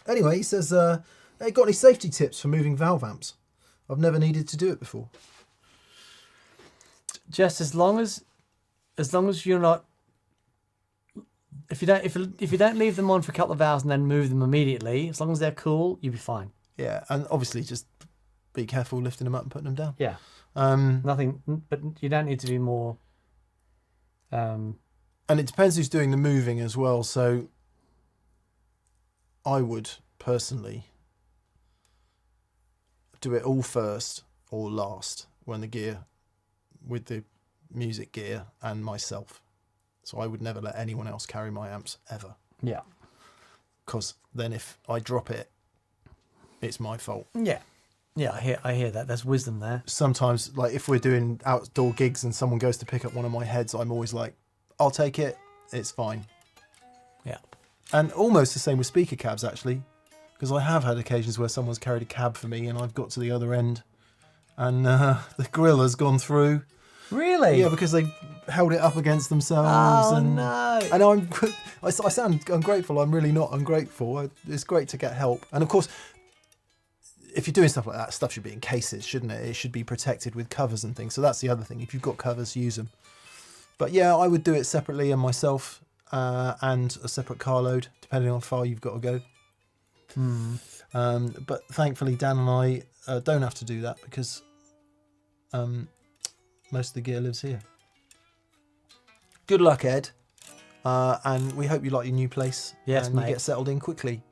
Anyway, he says, hey, got any safety tips for moving valve amps? I've never needed to do it before. Just as long as you're not, if you don't leave them on for a couple of hours and then move them immediately, as long as they're cool, you'll be fine. Yeah, and obviously just be careful lifting them up and putting them down. Yeah. Nothing, but you don't need to be more. And it depends who's doing the moving as well. So I would personally do it all first or last when the gear, with the music gear and myself. So I would never let anyone else carry my amps ever. Yeah. Because then if I drop it, it's my fault. Yeah. Yeah, I hear that. There's wisdom there. Sometimes, like if we're doing outdoor gigs and someone goes to pick up one of my heads, I'm always like, I'll take it. It's fine. Yeah. And almost the same with speaker cabs, actually. Because I have had occasions where someone's carried a cab for me and I've got to the other end and the grill has gone through. Really? Yeah, because they held it up against themselves. Oh, and, no. And I sound ungrateful. I'm really not ungrateful. It's great to get help. And of course, if you're doing stuff like that, stuff should be in cases, shouldn't it? It should be protected with covers and things. So that's the other thing. If you've got covers, use them. But yeah, I would do it separately and myself and a separate car load, depending on how far you've got to go. But thankfully, Dan and I don't have to do that because most of the gear lives here. Good luck, Ed. And we hope you like your new place. Yes, and mate. You get settled in quickly.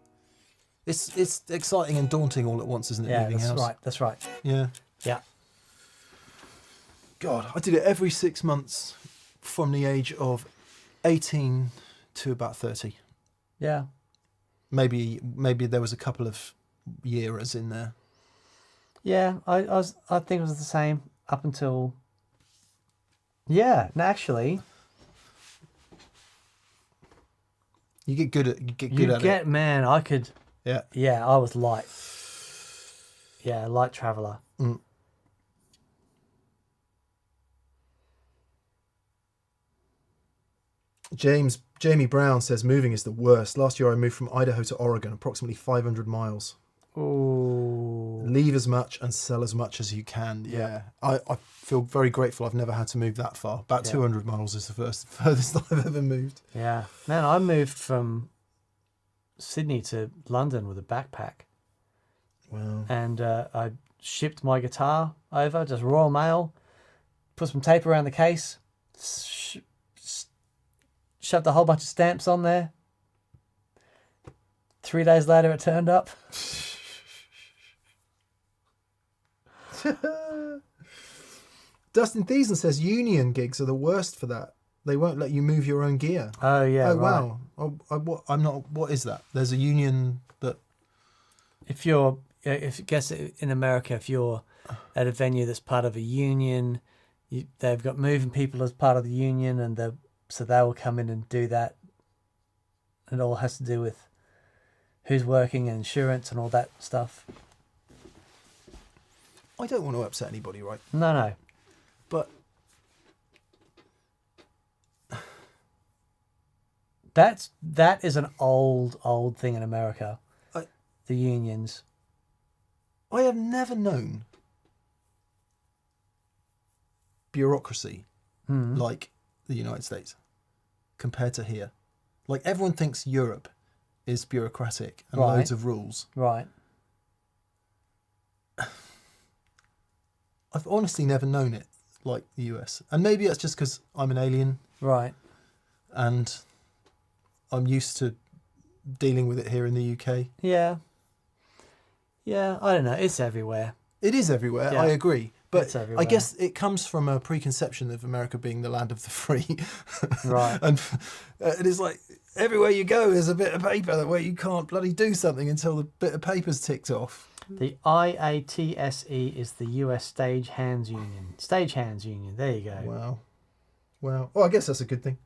It's exciting and daunting all at once, isn't it? Yeah, moving that's house? right. That's right. Yeah. Yeah. God, I did it every 6 months from the age of 18 to about 30. Yeah. Maybe there was a couple of years in there. Yeah, I think it was the same up until. Yeah, and actually, You get good at it. Man, I could. Yeah. Yeah, I was light. Yeah, light traveller. Jamie Brown says moving is the worst. Last year I moved from Idaho to Oregon, approximately 500 miles. Ooh. Leave as much and sell as much as you can. Yeah. I feel very grateful I've never had to move that far. About 200 miles is the furthest I've ever moved. Yeah. Man, I moved from Sydney to London with a backpack. Wow. And I shipped my guitar over, just Royal Mail, put some tape around the case, shoved a whole bunch of stamps on there. 3 days later it turned up. Dustin Thiessen says union gigs are the worst for that. They won't let you move your own gear. Oh yeah. Oh right. wow! I'm not. What is that? There's a union that. If guess in America, if you're at a venue that's part of a union, they've got moving people as part of the union, and so they will come in and do that. It all has to do with who's working and insurance and all that stuff. I don't want to upset anybody, right? No. But that is an old thing in America. The unions. I have never known bureaucracy like the United States compared to here. Like everyone thinks Europe is bureaucratic and Right. loads of rules. Right. I've honestly never known it like the US. And maybe that's just because I'm an alien Right. and I'm used to dealing with it here in the UK. Yeah. Yeah, I don't know. It's everywhere. It is everywhere, Yeah. I agree. It's But everywhere. I guess it comes from a preconception of America being the land of the free. Right. And it is like everywhere you go there's a bit of paper where you can't bloody do something until the bit of paper's ticked off. The IATSE is the US Stage Hands Union. Stage Hands Union. There you go. Wow. Well, I guess that's a good thing.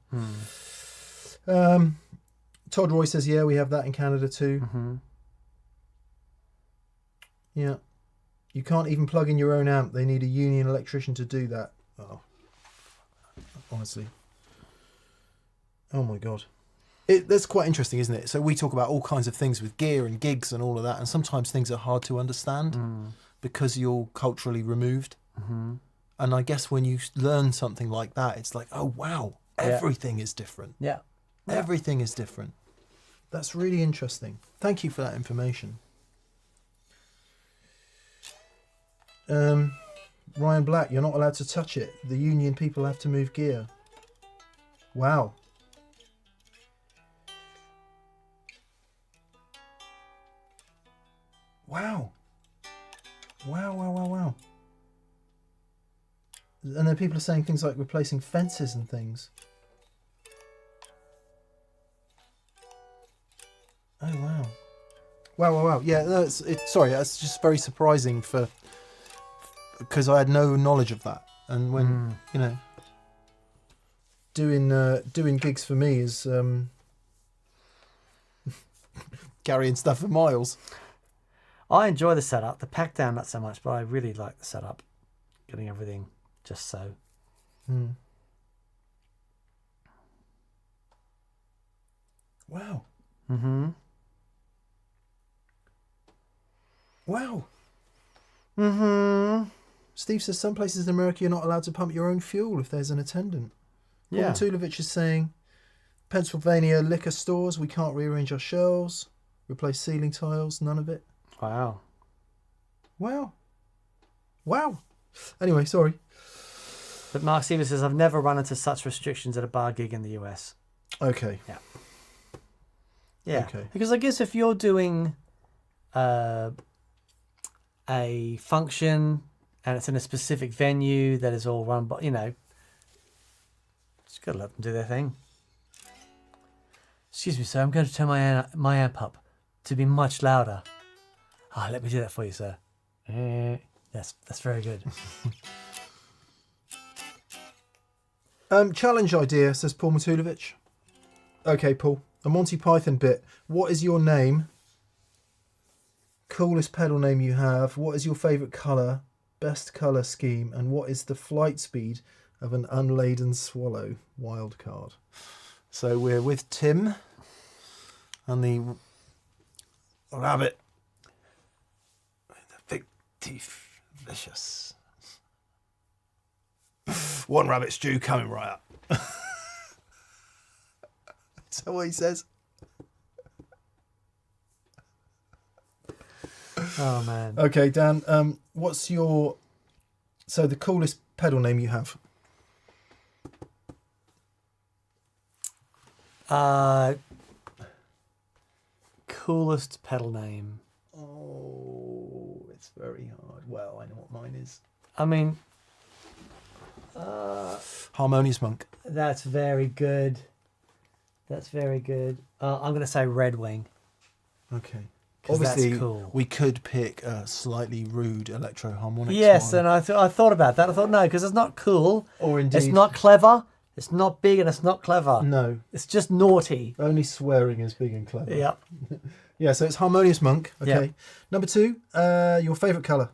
Todd Roy says, yeah, we have that in Canada too. Mm-hmm. Yeah. You can't even plug in your own amp. They need a union electrician to do that. Oh. Honestly. Oh my God. That's quite interesting, isn't it? So we talk about all kinds of things with gear and gigs and all of that, and sometimes things are hard to understand because you're culturally removed. Mm-hmm. And I guess when you learn something like that, it's like, oh wow, everything is different. Yeah. Everything is different. That's really interesting. Thank you for that information. Ryan Black, you're not allowed to touch it. The union people have to move gear. Wow. Wow. Wow. And then people are saying things like replacing fences and things. Oh, wow. Wow. Yeah, sorry, that's just very surprising because I had no knowledge of that. And when, doing gigs for me is carrying stuff for miles. I enjoy the setup. The pack down not so much, but I really like the setup. Getting everything just so. Wow. Mm-hmm. Wow. Mm-hmm. Steve says some places in America you're not allowed to pump your own fuel if there's an attendant. Yeah. Paul Tulovich is saying, Pennsylvania liquor stores, we can't rearrange our shelves, replace ceiling tiles, none of it. Wow. Anyway, sorry. But Mark Stevens says, I've never run into such restrictions at a bar gig in the US. Okay. Yeah. Okay. Because I guess if you're doing a function and it's in a specific venue that is all run by, just got to let them do their thing. Excuse me, sir. I'm going to turn my amp up to be much louder. Let me do that for you, sir. That's very good. Challenge idea, says Paul Matulovich. Okay, Paul. A Monty Python bit. What is your name? Coolest pedal name you have? What is your favourite colour? Best colour scheme? And what is the flight speed of an unladen swallow? Wild card. So we're with Tim and the rabbit. The big teeth. Vicious. One rabbit stew coming right up. Is that what he says? Oh, man. Okay, Dan, what's the coolest pedal name you have? Coolest pedal name. Oh, it's very hard. Well, I know what mine is. I mean, Harmonious Monk. That's very good. That's very good. I'm going to say Red Wing. Okay. 'Cause that's Obviously, cool. we could pick a slightly rude electro harmonics Yes, one. and I thought about that. I thought, no, because it's not cool. Or indeed... It's not clever. It's not big and it's not clever. No. It's just naughty. Only swearing is big and clever. Yeah. Yeah, so it's Harmonious Monk. Okay. Yep. Number 2, your favourite colour.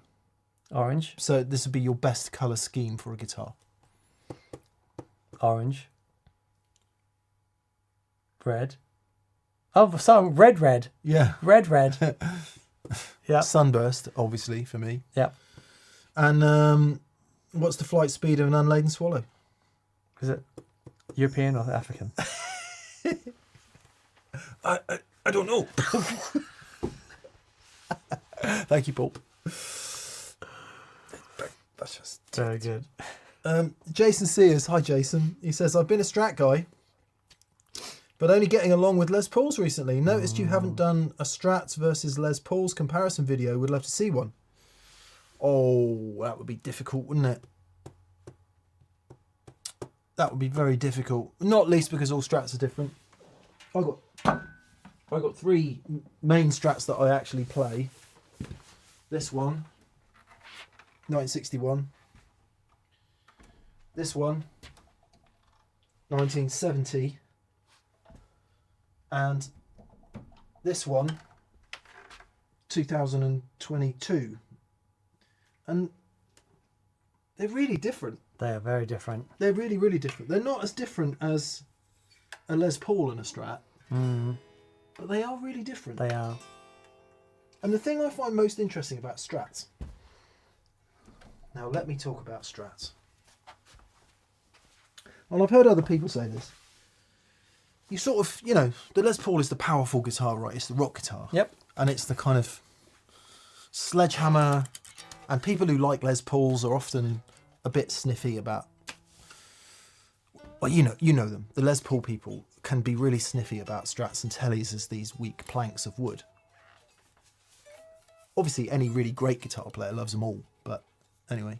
Orange. So this would be your best colour scheme for a guitar. Orange. Red. Oh, sorry, red. Yeah. Red. Yeah. Sunburst, obviously, for me. Yeah. And what's the flight speed of an unladen swallow? Is it European or African? I don't know. Thank you, Paul. That's just... Very good. Jason Sears. Hi, Jason. He says, I've been a Strat guy, but only getting along with Les Pauls recently. Noticed you haven't done a Strats versus Les Pauls comparison video. Would love to see one. Oh, that would be difficult, wouldn't it? That would be very difficult. Not least because all Strats are different. I got 3 main Strats that I actually play. This one, 1961. This one, 1970. And this one, 2022. And they're really different. They are very different. They're really, really different. They're not as different as a Les Paul and a Strat, but they are really different. They are. And the thing I find most interesting about Strats, now let me talk about Strats. And I've heard other people say this. You sort of, you know, the Les Paul is the powerful guitar, right? It's the rock guitar. Yep. And it's the kind of sledgehammer, and people who like Les Pauls are often a bit sniffy about, well, you know them. The Les Paul people can be really sniffy about Strats and Tellys as these weak planks of wood. Obviously, any really great guitar player loves them all, but anyway.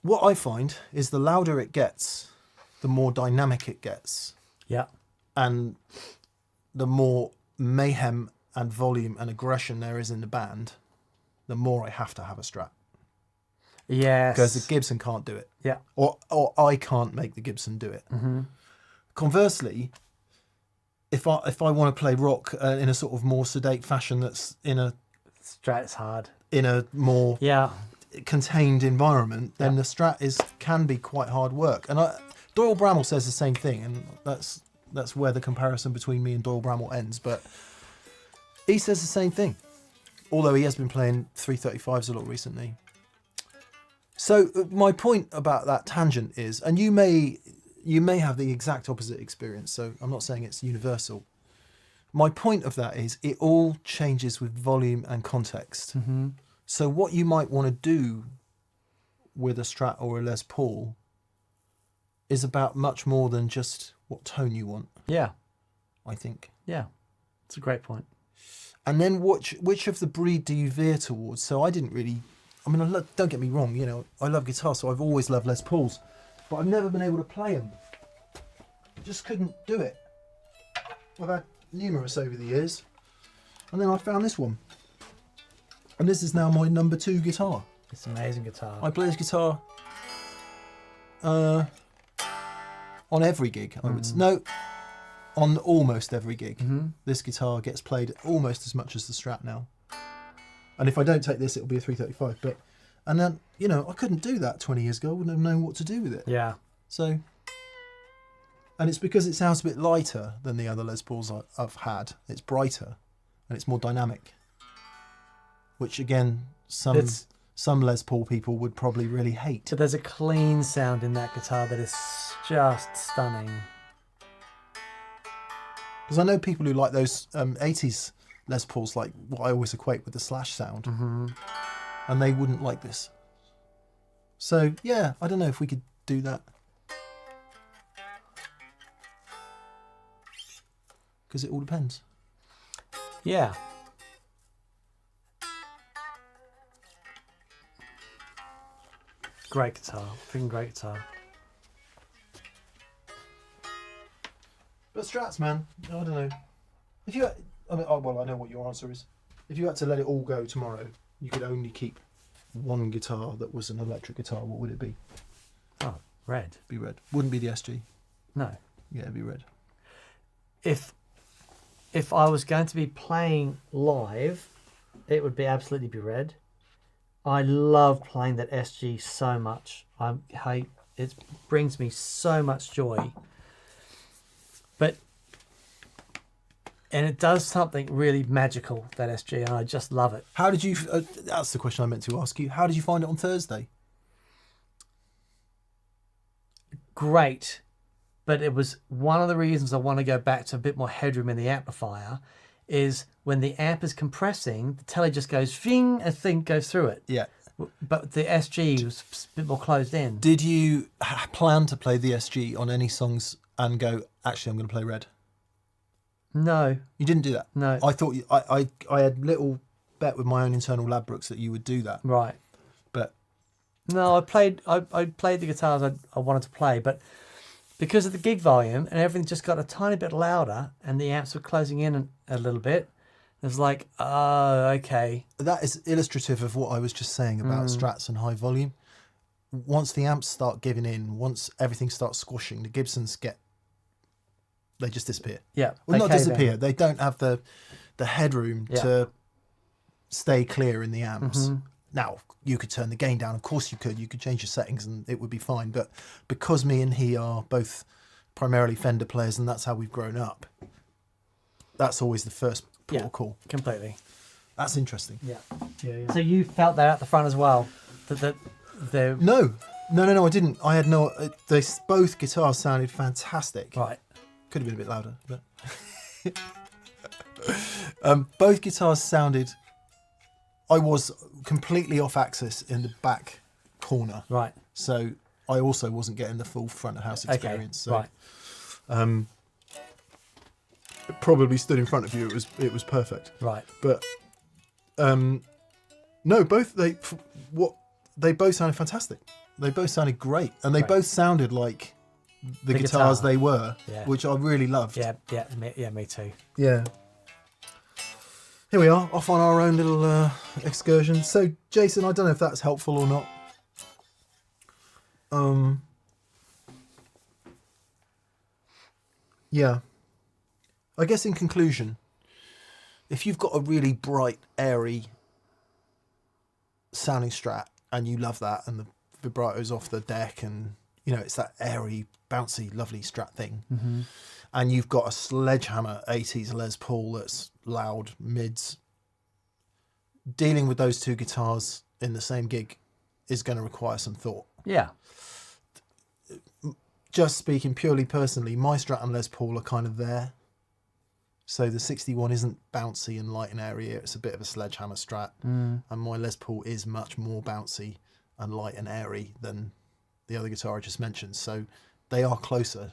What I find is the louder it gets, the more dynamic it gets, Yeah. and the more mayhem and volume and aggression there is in the band, the more I have to have a Strat. Yes. Because the Gibson can't do it. Yeah. Or I can't make the Gibson do it. Mm-hmm. Conversely, if I want to play rock in a sort of more sedate fashion that's in a Strat's hard. in a more Yeah. contained environment, then the Strat can be quite hard work. And Doyle Bramall says the same thing, and that's where the comparison between me and Doyle Bramall ends. But he says the same thing, although he has been playing 335s a lot recently. So my point about that tangent is, and you may have the exact opposite experience, so I'm not saying it's universal. My point of that is it all changes with volume and context. Mm-hmm. So what you might want to do with a Strat or a Les Paul is about much more than just what tone you want, Yeah. I think. Yeah. It's a great point. And then which of the breed do you veer towards? So I didn't really... I mean, don't get me wrong, you know, I love guitar, so I've always loved Les Pauls, but I've never been able to play them. Just couldn't do it. I've had numerous over the years, and then I found this one. And this is now my number 2 guitar. It's an amazing guitar. I play this guitar on every gig, I would say. No, on almost every gig. Mm-hmm. This guitar gets played almost as much as the Strat now. And if I don't take this, it'll be a 335. But, and then, you know, I couldn't do that 20 years ago. I wouldn't have known what to do with it. Yeah. So, and it's because it sounds a bit lighter than the other Les Pauls I've had. It's brighter and it's more dynamic. Which again, some Les Paul people would probably really hate. So there's a clean sound in that guitar that is just stunning. Because I know people who like those 80s Les Pauls, like what I always equate with the Slash sound, Mm-hmm. and they wouldn't like this. So yeah, I don't know if we could do that. Because it all depends. Yeah. Great guitar. Freaking great guitar. But Strats, man, I don't know. If you, I mean, oh, well, I know what your answer is. If you had to let it all go tomorrow, you could only keep one guitar that was an electric guitar. What would it be? Oh, red. Be red. Wouldn't be the SG. No. Yeah, it'd be red. If I was going to be playing live, it would be absolutely be red. I love playing that SG so much. It brings me so much joy. And it does something really magical, that SG, and I just love it. How did you? That's the question I meant to ask you. How did you find it on Thursday? Great, but it was one of the reasons I want to go back to a bit more headroom in the amplifier. Is when the amp is compressing, the telly just goes fing, a thing goes through it. Yeah. But the SG was a bit more closed in. Did you plan to play the SG on any songs and go, actually, I'm going to play red? No. You didn't do that? No. I thought I had little bet with my own internal Ladbrokes that you would do that. Right. But no, I played the guitars I wanted to play, but because of the gig volume and everything just got a tiny bit louder and the amps were closing in a little bit, it was like, oh, okay. that is illustrative of what I was just saying about Strats and high volume. Once the amps start giving in, once everything starts squashing, the Gibsons they just disappear. Yeah. Well, not disappear. Then. They don't have the headroom to stay clear in the amps. Mm-hmm. Now, you could turn the gain down. Of course you could. You could change your settings and it would be fine. But because me and he are both primarily Fender players and that's how we've grown up, that's always the first port of call. Completely. That's interesting. Yeah. Yeah. So you felt that at the front as well? No, I didn't. I had no... both guitars sounded fantastic. Right. Could have been a bit louder, but... both guitars sounded... I was completely off axis in the back corner. Right. So I also wasn't getting the full front of house experience. Okay. So, right. It probably stood in front of you. It was perfect. Right. But no, they both sounded fantastic. They both sounded great, and they both sounded like the guitars they were, which I really loved. Yeah, me too. Yeah. Here we are, off on our own little excursion. So, Jason, I don't know if that's helpful or not. Yeah. I guess in conclusion, if you've got a really bright, airy sounding Strat and you love that and the vibrato's off the deck and, it's that airy, bouncy, lovely Strat thing, and you've got a sledgehammer 80s Les Paul that's loud, mids, dealing with those two guitars in the same gig is going to require some thought. Yeah. Just speaking purely personally, my Strat and Les Paul are kind of there. So the 61 isn't bouncy and light and airy. It's a bit of a sledgehammer Strat. And my Les Paul is much more bouncy and light and airy than the other guitar I just mentioned. So they are closer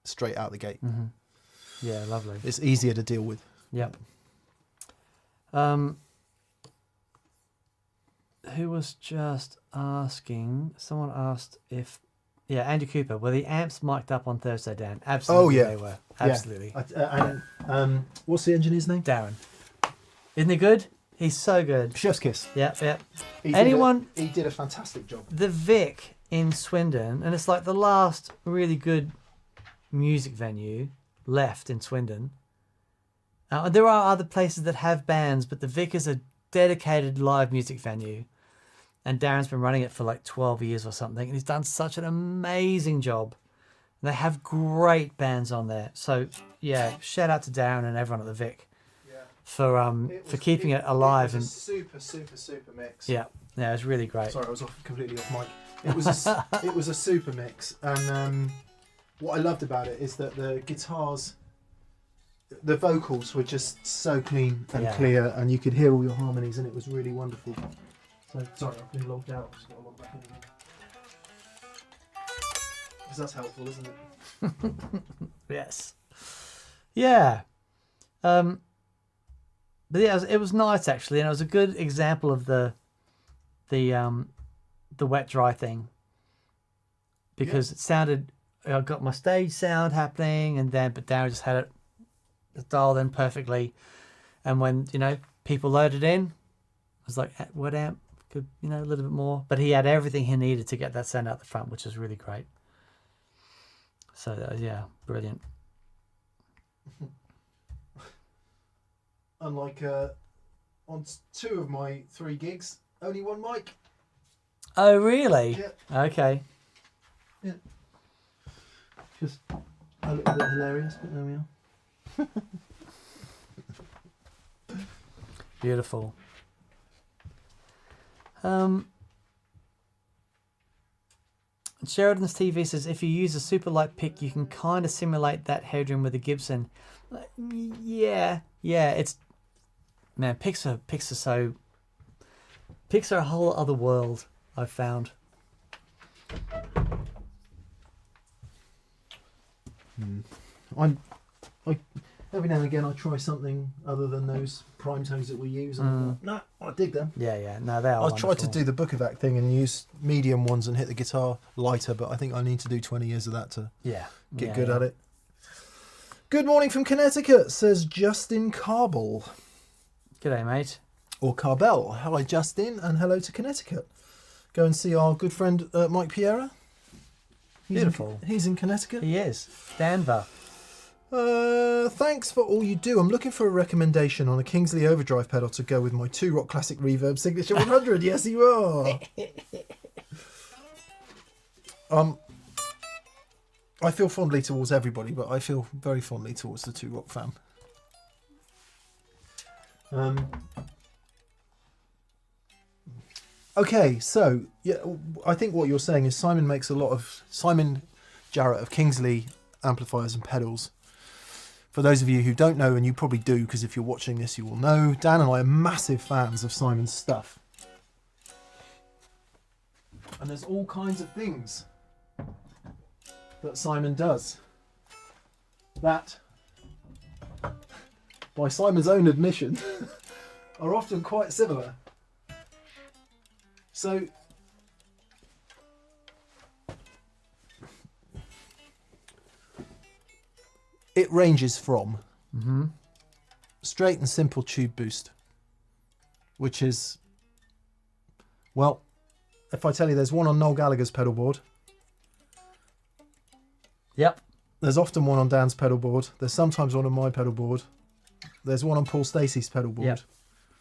straight out the gate. Yeah, lovely. It's easier to deal with. Yep. Who was just asking? Someone asked if... Yeah, Andrew Cooper. Were the amps mic'd up on Thursday, Dan? Absolutely, they were. Absolutely. Yeah. What's the engineer's name? Darren. Isn't he good? He's so good. Chef's kiss. Yeah. He did a fantastic job. The Vic in Swindon, and it's like the last really good music venue left in Swindon. And there are other places that have bands, but the Vic is a dedicated live music venue. And Darren's been running it for like 12 years or something. And he's done such an amazing job. And they have great bands on there. So, yeah, shout out to Darren and everyone at the Vic for keeping it alive. It was a super mix. Yeah, it was really great. Sorry, I was completely off mic. It was a super mix. And what I loved about it is that the guitars, the vocals were just so clean and clear. And you could hear all your harmonies and it was really wonderful. So, sorry, I've been logged out. I've just got to log back in again. Because that's helpful, isn't it? Yes. Yeah. But yeah, it was nice actually, and it was a good example of the the wet dry thing because it sounded. I got my stage sound happening, but Darren just had it dialed in perfectly. And when people loaded in, I was like, wet amp could a little bit more, but he had everything he needed to get that sound out the front, which was really great. So yeah, brilliant. Unlike on 2 of my 3 gigs, only 1 mic. Oh really? Yeah. Okay. Yeah. Just a little bit hilarious, but there we are. Beautiful. Sheridan's TV says if you use a super light pick, you can kind of simulate that headroom with a Gibson. Yeah. It's man, picks are a whole other world. I've found. I every now and again I try something other than those prime tones that we use. And no, I dig them. Yeah. No, they are. I tried to do the Bookovac thing and use medium ones and hit the guitar lighter, but I think I need to do 20 years of that to get good at it. Good morning from Connecticut, says Justin Carbell. G'day, mate. Or Carbell. Hello, Justin, and hello to Connecticut. Go and see our good friend Mike Piera. Beautiful. He's in Connecticut. He is. Denver. Thanks for all you do. I'm looking for a recommendation on a Kingsley overdrive pedal to go with my 2 Rock Classic Reverb Signature 100. Yes, you are. I feel fondly towards everybody, but I feel very fondly towards the 2 Rock fam. Okay, so yeah, I think what you're saying is Simon Jarrett of Kingsley amplifiers and pedals. For those of you who don't know, and you probably do, because if you're watching this, you will know, Dan and I are massive fans of Simon's stuff. And there's all kinds of things that Simon does that, by Simon's own admission, are often quite similar. So, it ranges from straight and simple tube boost, which is, well, if I tell you there's one on Noel Gallagher's pedal board. Yep. There's often one on Dan's pedal board. There's sometimes one on my pedal board. There's one on Paul Stacey's pedal board. Yep.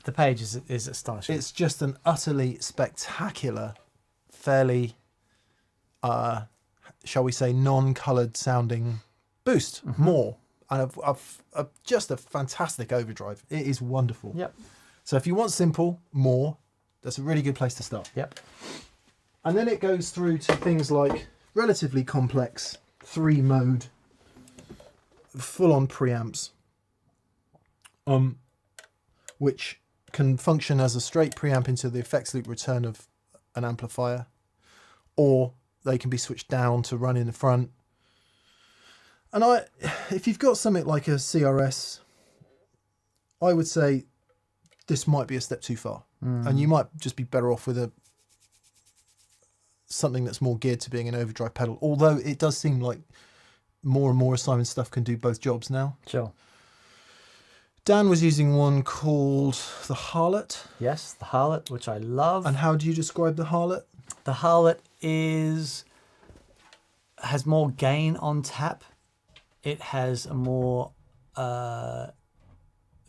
The page is astonishing. It's just an utterly spectacular, fairly, shall we say, non-coloured sounding boost. More. And just a fantastic overdrive. It is wonderful. Yep. So if you want simple, more, that's a really good place to start. Yep. And then it goes through to things like relatively complex 3-mode, full-on preamps, which can function as a straight preamp into the effects loop return of an amplifier, or they can be switched down to run in the front. And if you've got something like a CRS, I would say this might be a step too far, and you might just be better off with something that's more geared to being an overdrive pedal. Although it does seem like more and more of Simon's stuff can do both jobs now. Sure. Dan was using one called the Harlot. Yes, the Harlot, which I love. And how do you describe the Harlot? The Harlot has more gain on tap. It has a more the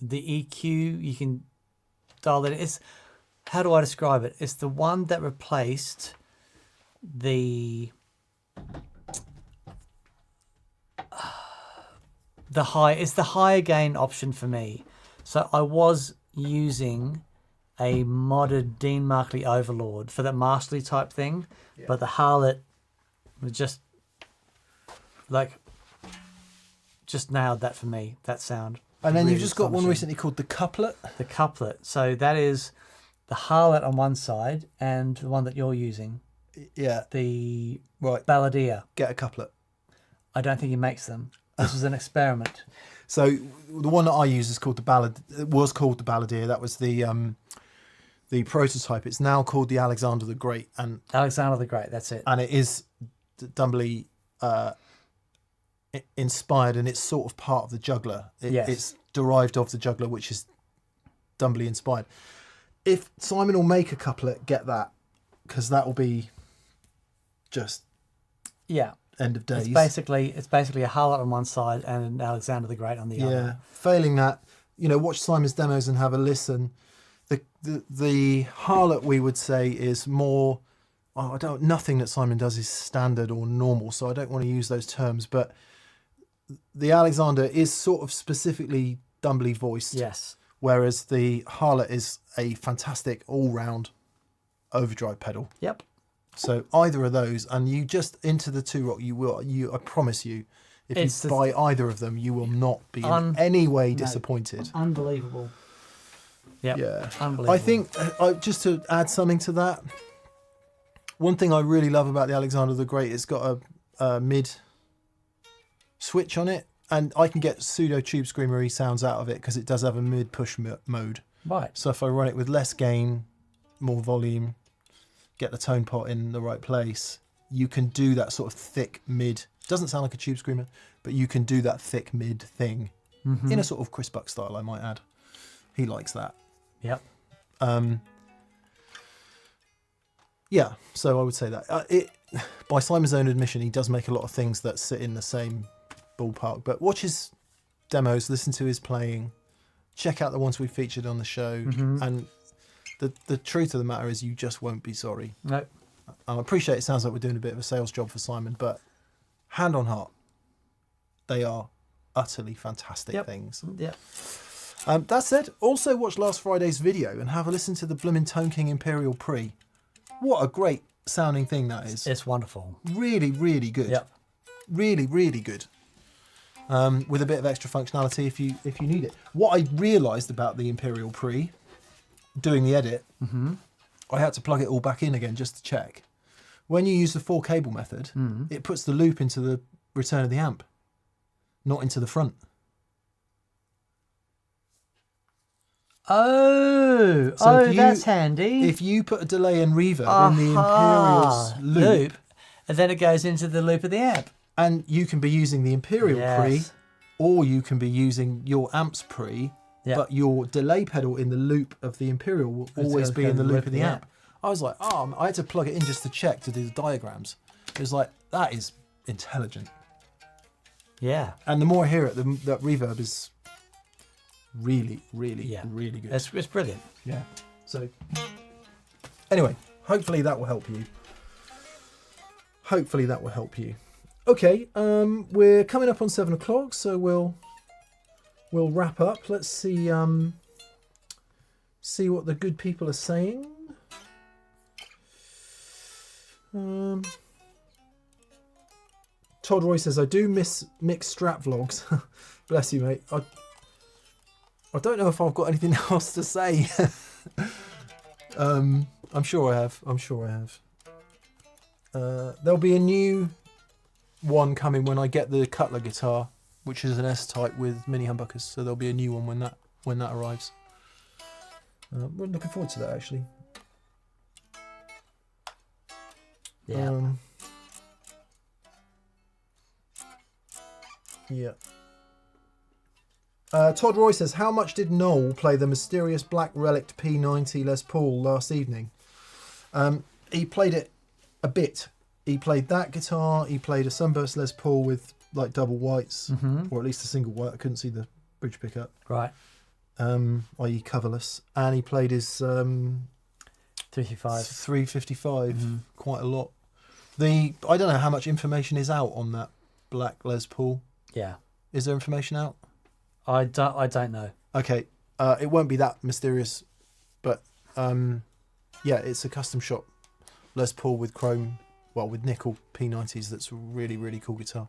EQ. You can dial it. It's, how do I describe it? It's the one that replaced the high. It's the higher gain option for me. So I was using a modded Dean Markley Overlord for that Masterly type thing, but the Harlot was just nailed that for me, that sound. And then really you've just got one recently called the Couplet. The Couplet. So that is the Harlot on one side and the one that you're using. Yeah. The Right. Balladeer. Get a Couplet. I don't think he makes them. This was an experiment. So the one that I use is called the Ballad. It was called the Balladeer. That was the the prototype. It's now called the Alexander the Great, and Alexander the Great. That's it. it is dumbly inspired, and it's sort of part of the juggler. Yes. It's derived of the juggler, which is dumbly inspired. If Simon will make a couplet, get that, because that will be just Yeah. end of days. It's basically a harlot on one side and an Alexander the Great on the other. Yeah. Failing that, watch Simon's demos and have a listen. The harlot, we would say, is more. Nothing that Simon does is standard or normal, so I don't want to use those terms. But the Alexander is sort of specifically dumbly voiced. Yes. Whereas the harlot is a fantastic all-round overdrive pedal. Yep. So either of those, and you just into the two rock, I promise you, if you buy either of them, you will not be in any way disappointed. Unbelievable. Yep. Yeah. Unbelievable. I think, just to add something to that, one thing I really love about the Alexander the Great, it's got a mid switch on it, and I can get pseudo tube screamery sounds out of it because it does have a mid push mode. Right. So if I run it with less gain, more volume, get the tone pot in the right place, you can do that sort of thick mid. Doesn't sound like a tube screamer, but you can do that thick mid thing in a sort of Chris Buck style, I might add. He likes that. Yep. Yeah, so I would say that. By Simon's own admission, he does make a lot of things that sit in the same ballpark. But watch his demos, listen to his playing, check out the ones we featured on the show, and the truth of the matter is you just won't be sorry. No. I appreciate it sounds like we're doing a bit of a sales job for Simon, but hand on heart, they are utterly fantastic things. Yep. That said, also watch last Friday's video and have a listen to the Bloomin' Tone King Imperial Pre. What a great sounding thing that is. It's wonderful. Really, really good. Yep. Really, really good. With a bit of extra functionality if you need it. What I realised about the Imperial Pre, doing the edit, I had to plug it all back in again just to check. When you use the 4 cable method, it puts the loop into the return of the amp, not into the front. Oh, that's handy. If you put a delay and reverb in the Imperial's loop, and then it goes into the loop of the amp. And you can be using the Imperial pre, or you can be using your amp's pre, but your delay pedal in the loop of the Imperial will always be in the loop of the amp. I was like, I had to plug it in just to check to do the diagrams. It was like, that is intelligent. Yeah. And the more I hear it, that reverb is really, really, really good. It's brilliant. Yeah. So, anyway, hopefully that will help you. Okay, we're coming up on 7 o'clock, so we'll wrap up. Let's see what the good people are saying. Todd Roy says, I do miss mixed Strat vlogs. Bless you, mate. I don't know if I've got anything else to say. I'm sure I have. There'll be a new one coming when I get the Cutler guitar, which is an S-type with mini humbuckers. So there'll be a new one when that arrives. We're looking forward to that, actually. Yeah. Todd Roy says, how much did Noel play the mysterious black relict P90 Les Paul last evening? He played it a bit. He played that guitar. He played a Sunburst Les Paul with like double whites, or at least a single white. I couldn't see the bridge pickup. Right. I.e. coverless. And he played his 355 quite a lot. I don't know how much information is out on that black Les Paul. Yeah. Is there information out? I don't know. Okay. It won't be that mysterious, but it's a custom shop Les Paul with chrome, with nickel P90s. That's a really, really cool guitar.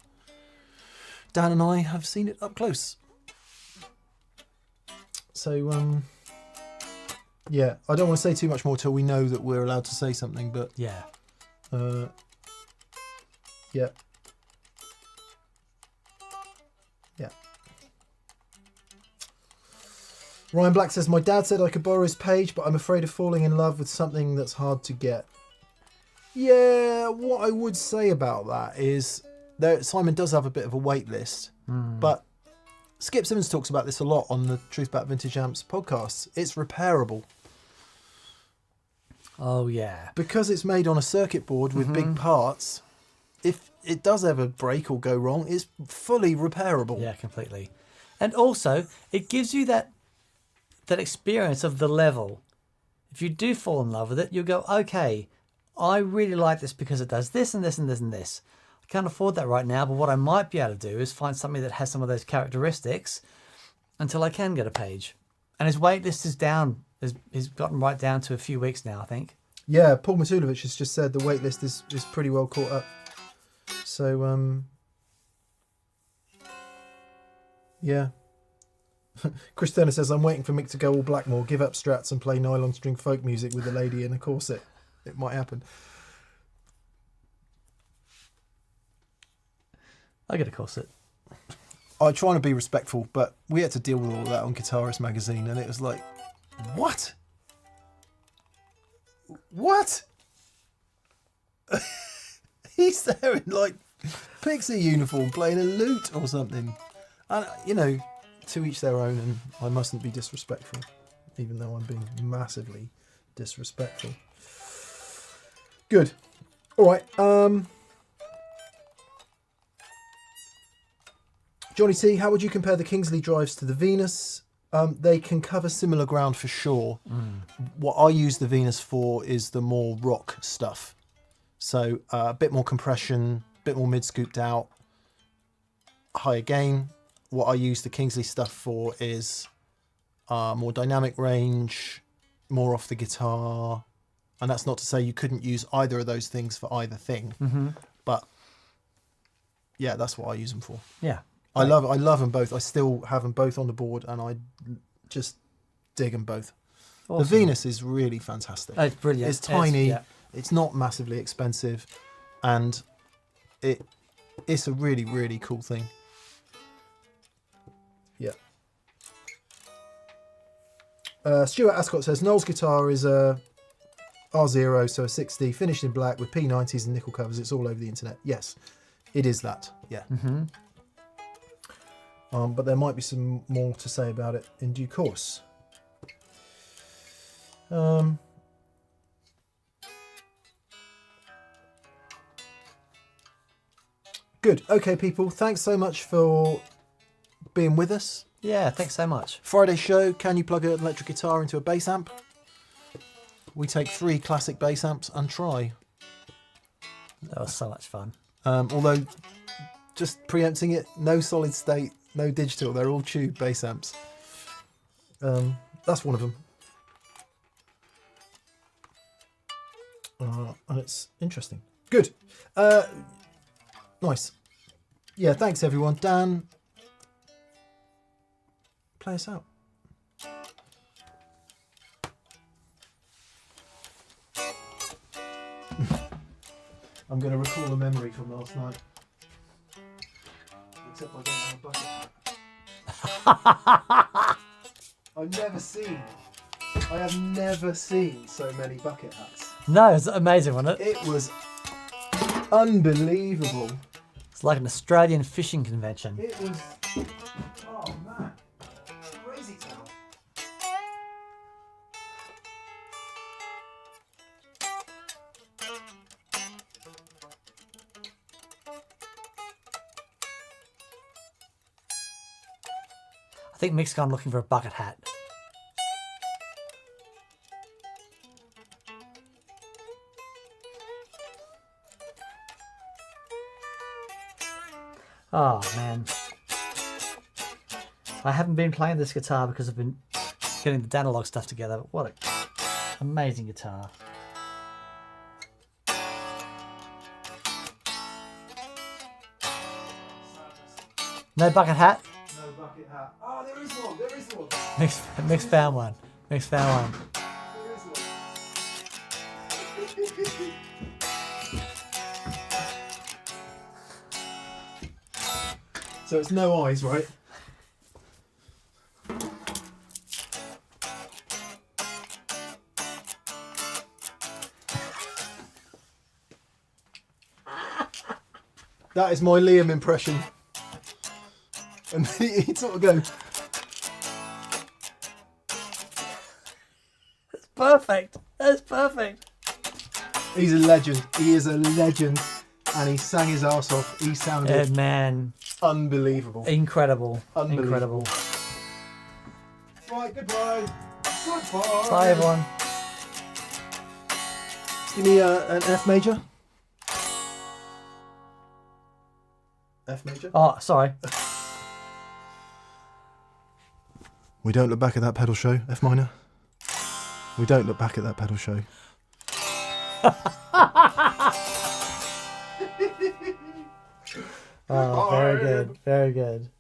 Dan and I have seen it up close. So, I don't want to say too much more till we know that we're allowed to say something, but yeah. Ryan Black says, my dad said I could borrow his page, but I'm afraid of falling in love with something that's hard to get. Yeah, what I would say about that is Simon does have a bit of a wait list, but Skip Simmons talks about this a lot on the Truth About Vintage Amps podcast. It's repairable. Oh, yeah. Because it's made on a circuit board with big parts, if it does ever break or go wrong, it's fully repairable. Yeah, completely. And also, it gives you that experience of the level. If you do fall in love with it, you'll go, okay, I really like this because it does this and this and this and this. I can't afford that right now, but what I might be able to do is find something that has some of those characteristics until I can get a page. And his wait list is down. He's gotten right down to a few weeks now, I think. Yeah, Paul Matulovic has just said the wait list is pretty well caught up. So, yeah. Chris Turner says, I'm waiting for Mick to go all Blackmore, give up Strats and play nylon string folk music with a lady in a corset. It might happen. I get a corset. I'm trying to be respectful, but we had to deal with all that on Guitarist magazine, and it was like, what? What? He's there in like pixie uniform playing a lute or something. And, you know, to each their own, and I mustn't be disrespectful, even though I'm being massively disrespectful. Good. All right. Johnny T, how would you compare the Kingsley drives to the Venus? They can cover similar ground for sure. What I use the Venus for is the more rock stuff. So a bit more compression, a bit more mid-scooped out, higher gain. What I use the Kingsley stuff for is more dynamic range, more off the guitar. And that's not to say you couldn't use either of those things for either thing. But yeah, that's what I use them for. Yeah. I love them both. I still have them both on the board, and I just dig them both. Awesome. The Venus is really fantastic. Oh, it's brilliant. It's tiny. It's not massively expensive, and it's a really, really cool thing. Yeah. Stuart Ascot says Noel's guitar is a R0, so a 60, finished in black with P90s and nickel covers. It's all over the internet. Yes, it is that. Yeah. But there might be some more to say about it in due course. Good. Okay, people. Thanks so much for being with us. Yeah, thanks so much. Friday show. Can you plug an electric guitar into a bass amp? We take 3 classic bass amps and try. That was so much fun. Although, just preempting it, no solid state, no digital. They're all tube bass amps. That's one of them. And it's interesting. Good. Nice. Yeah, thanks everyone. Dan, play us out. I'm going to recall a memory from last night. Except I don't have a bucket hat. I have never seen so many bucket hats. No, it's amazing, wasn't it? It was unbelievable. It's like an Australian fishing convention. It was, oh man, crazy town. I think Mick's gone looking for a bucket hat. Oh man, I haven't been playing this guitar because I've been getting the analog stuff together. But what an amazing guitar. No bucket hat? No bucket hat. Oh, there is one. Mick's found one. Mick's found one. There is one. So it's no eyes, right? That is my Liam impression. And he'd sort of go, Perfect. That's perfect. he's a legend. He is a legend. And he sang his arse off. He sounded Man, unbelievable. incredible. Unbelievable. Right, goodbye. Goodbye. Bye, everyone. Give me an F major. F major. Oh, sorry. We don't look back at that pedal show. F minor. We don't look back at that pedal show. Oh, very good. Very good.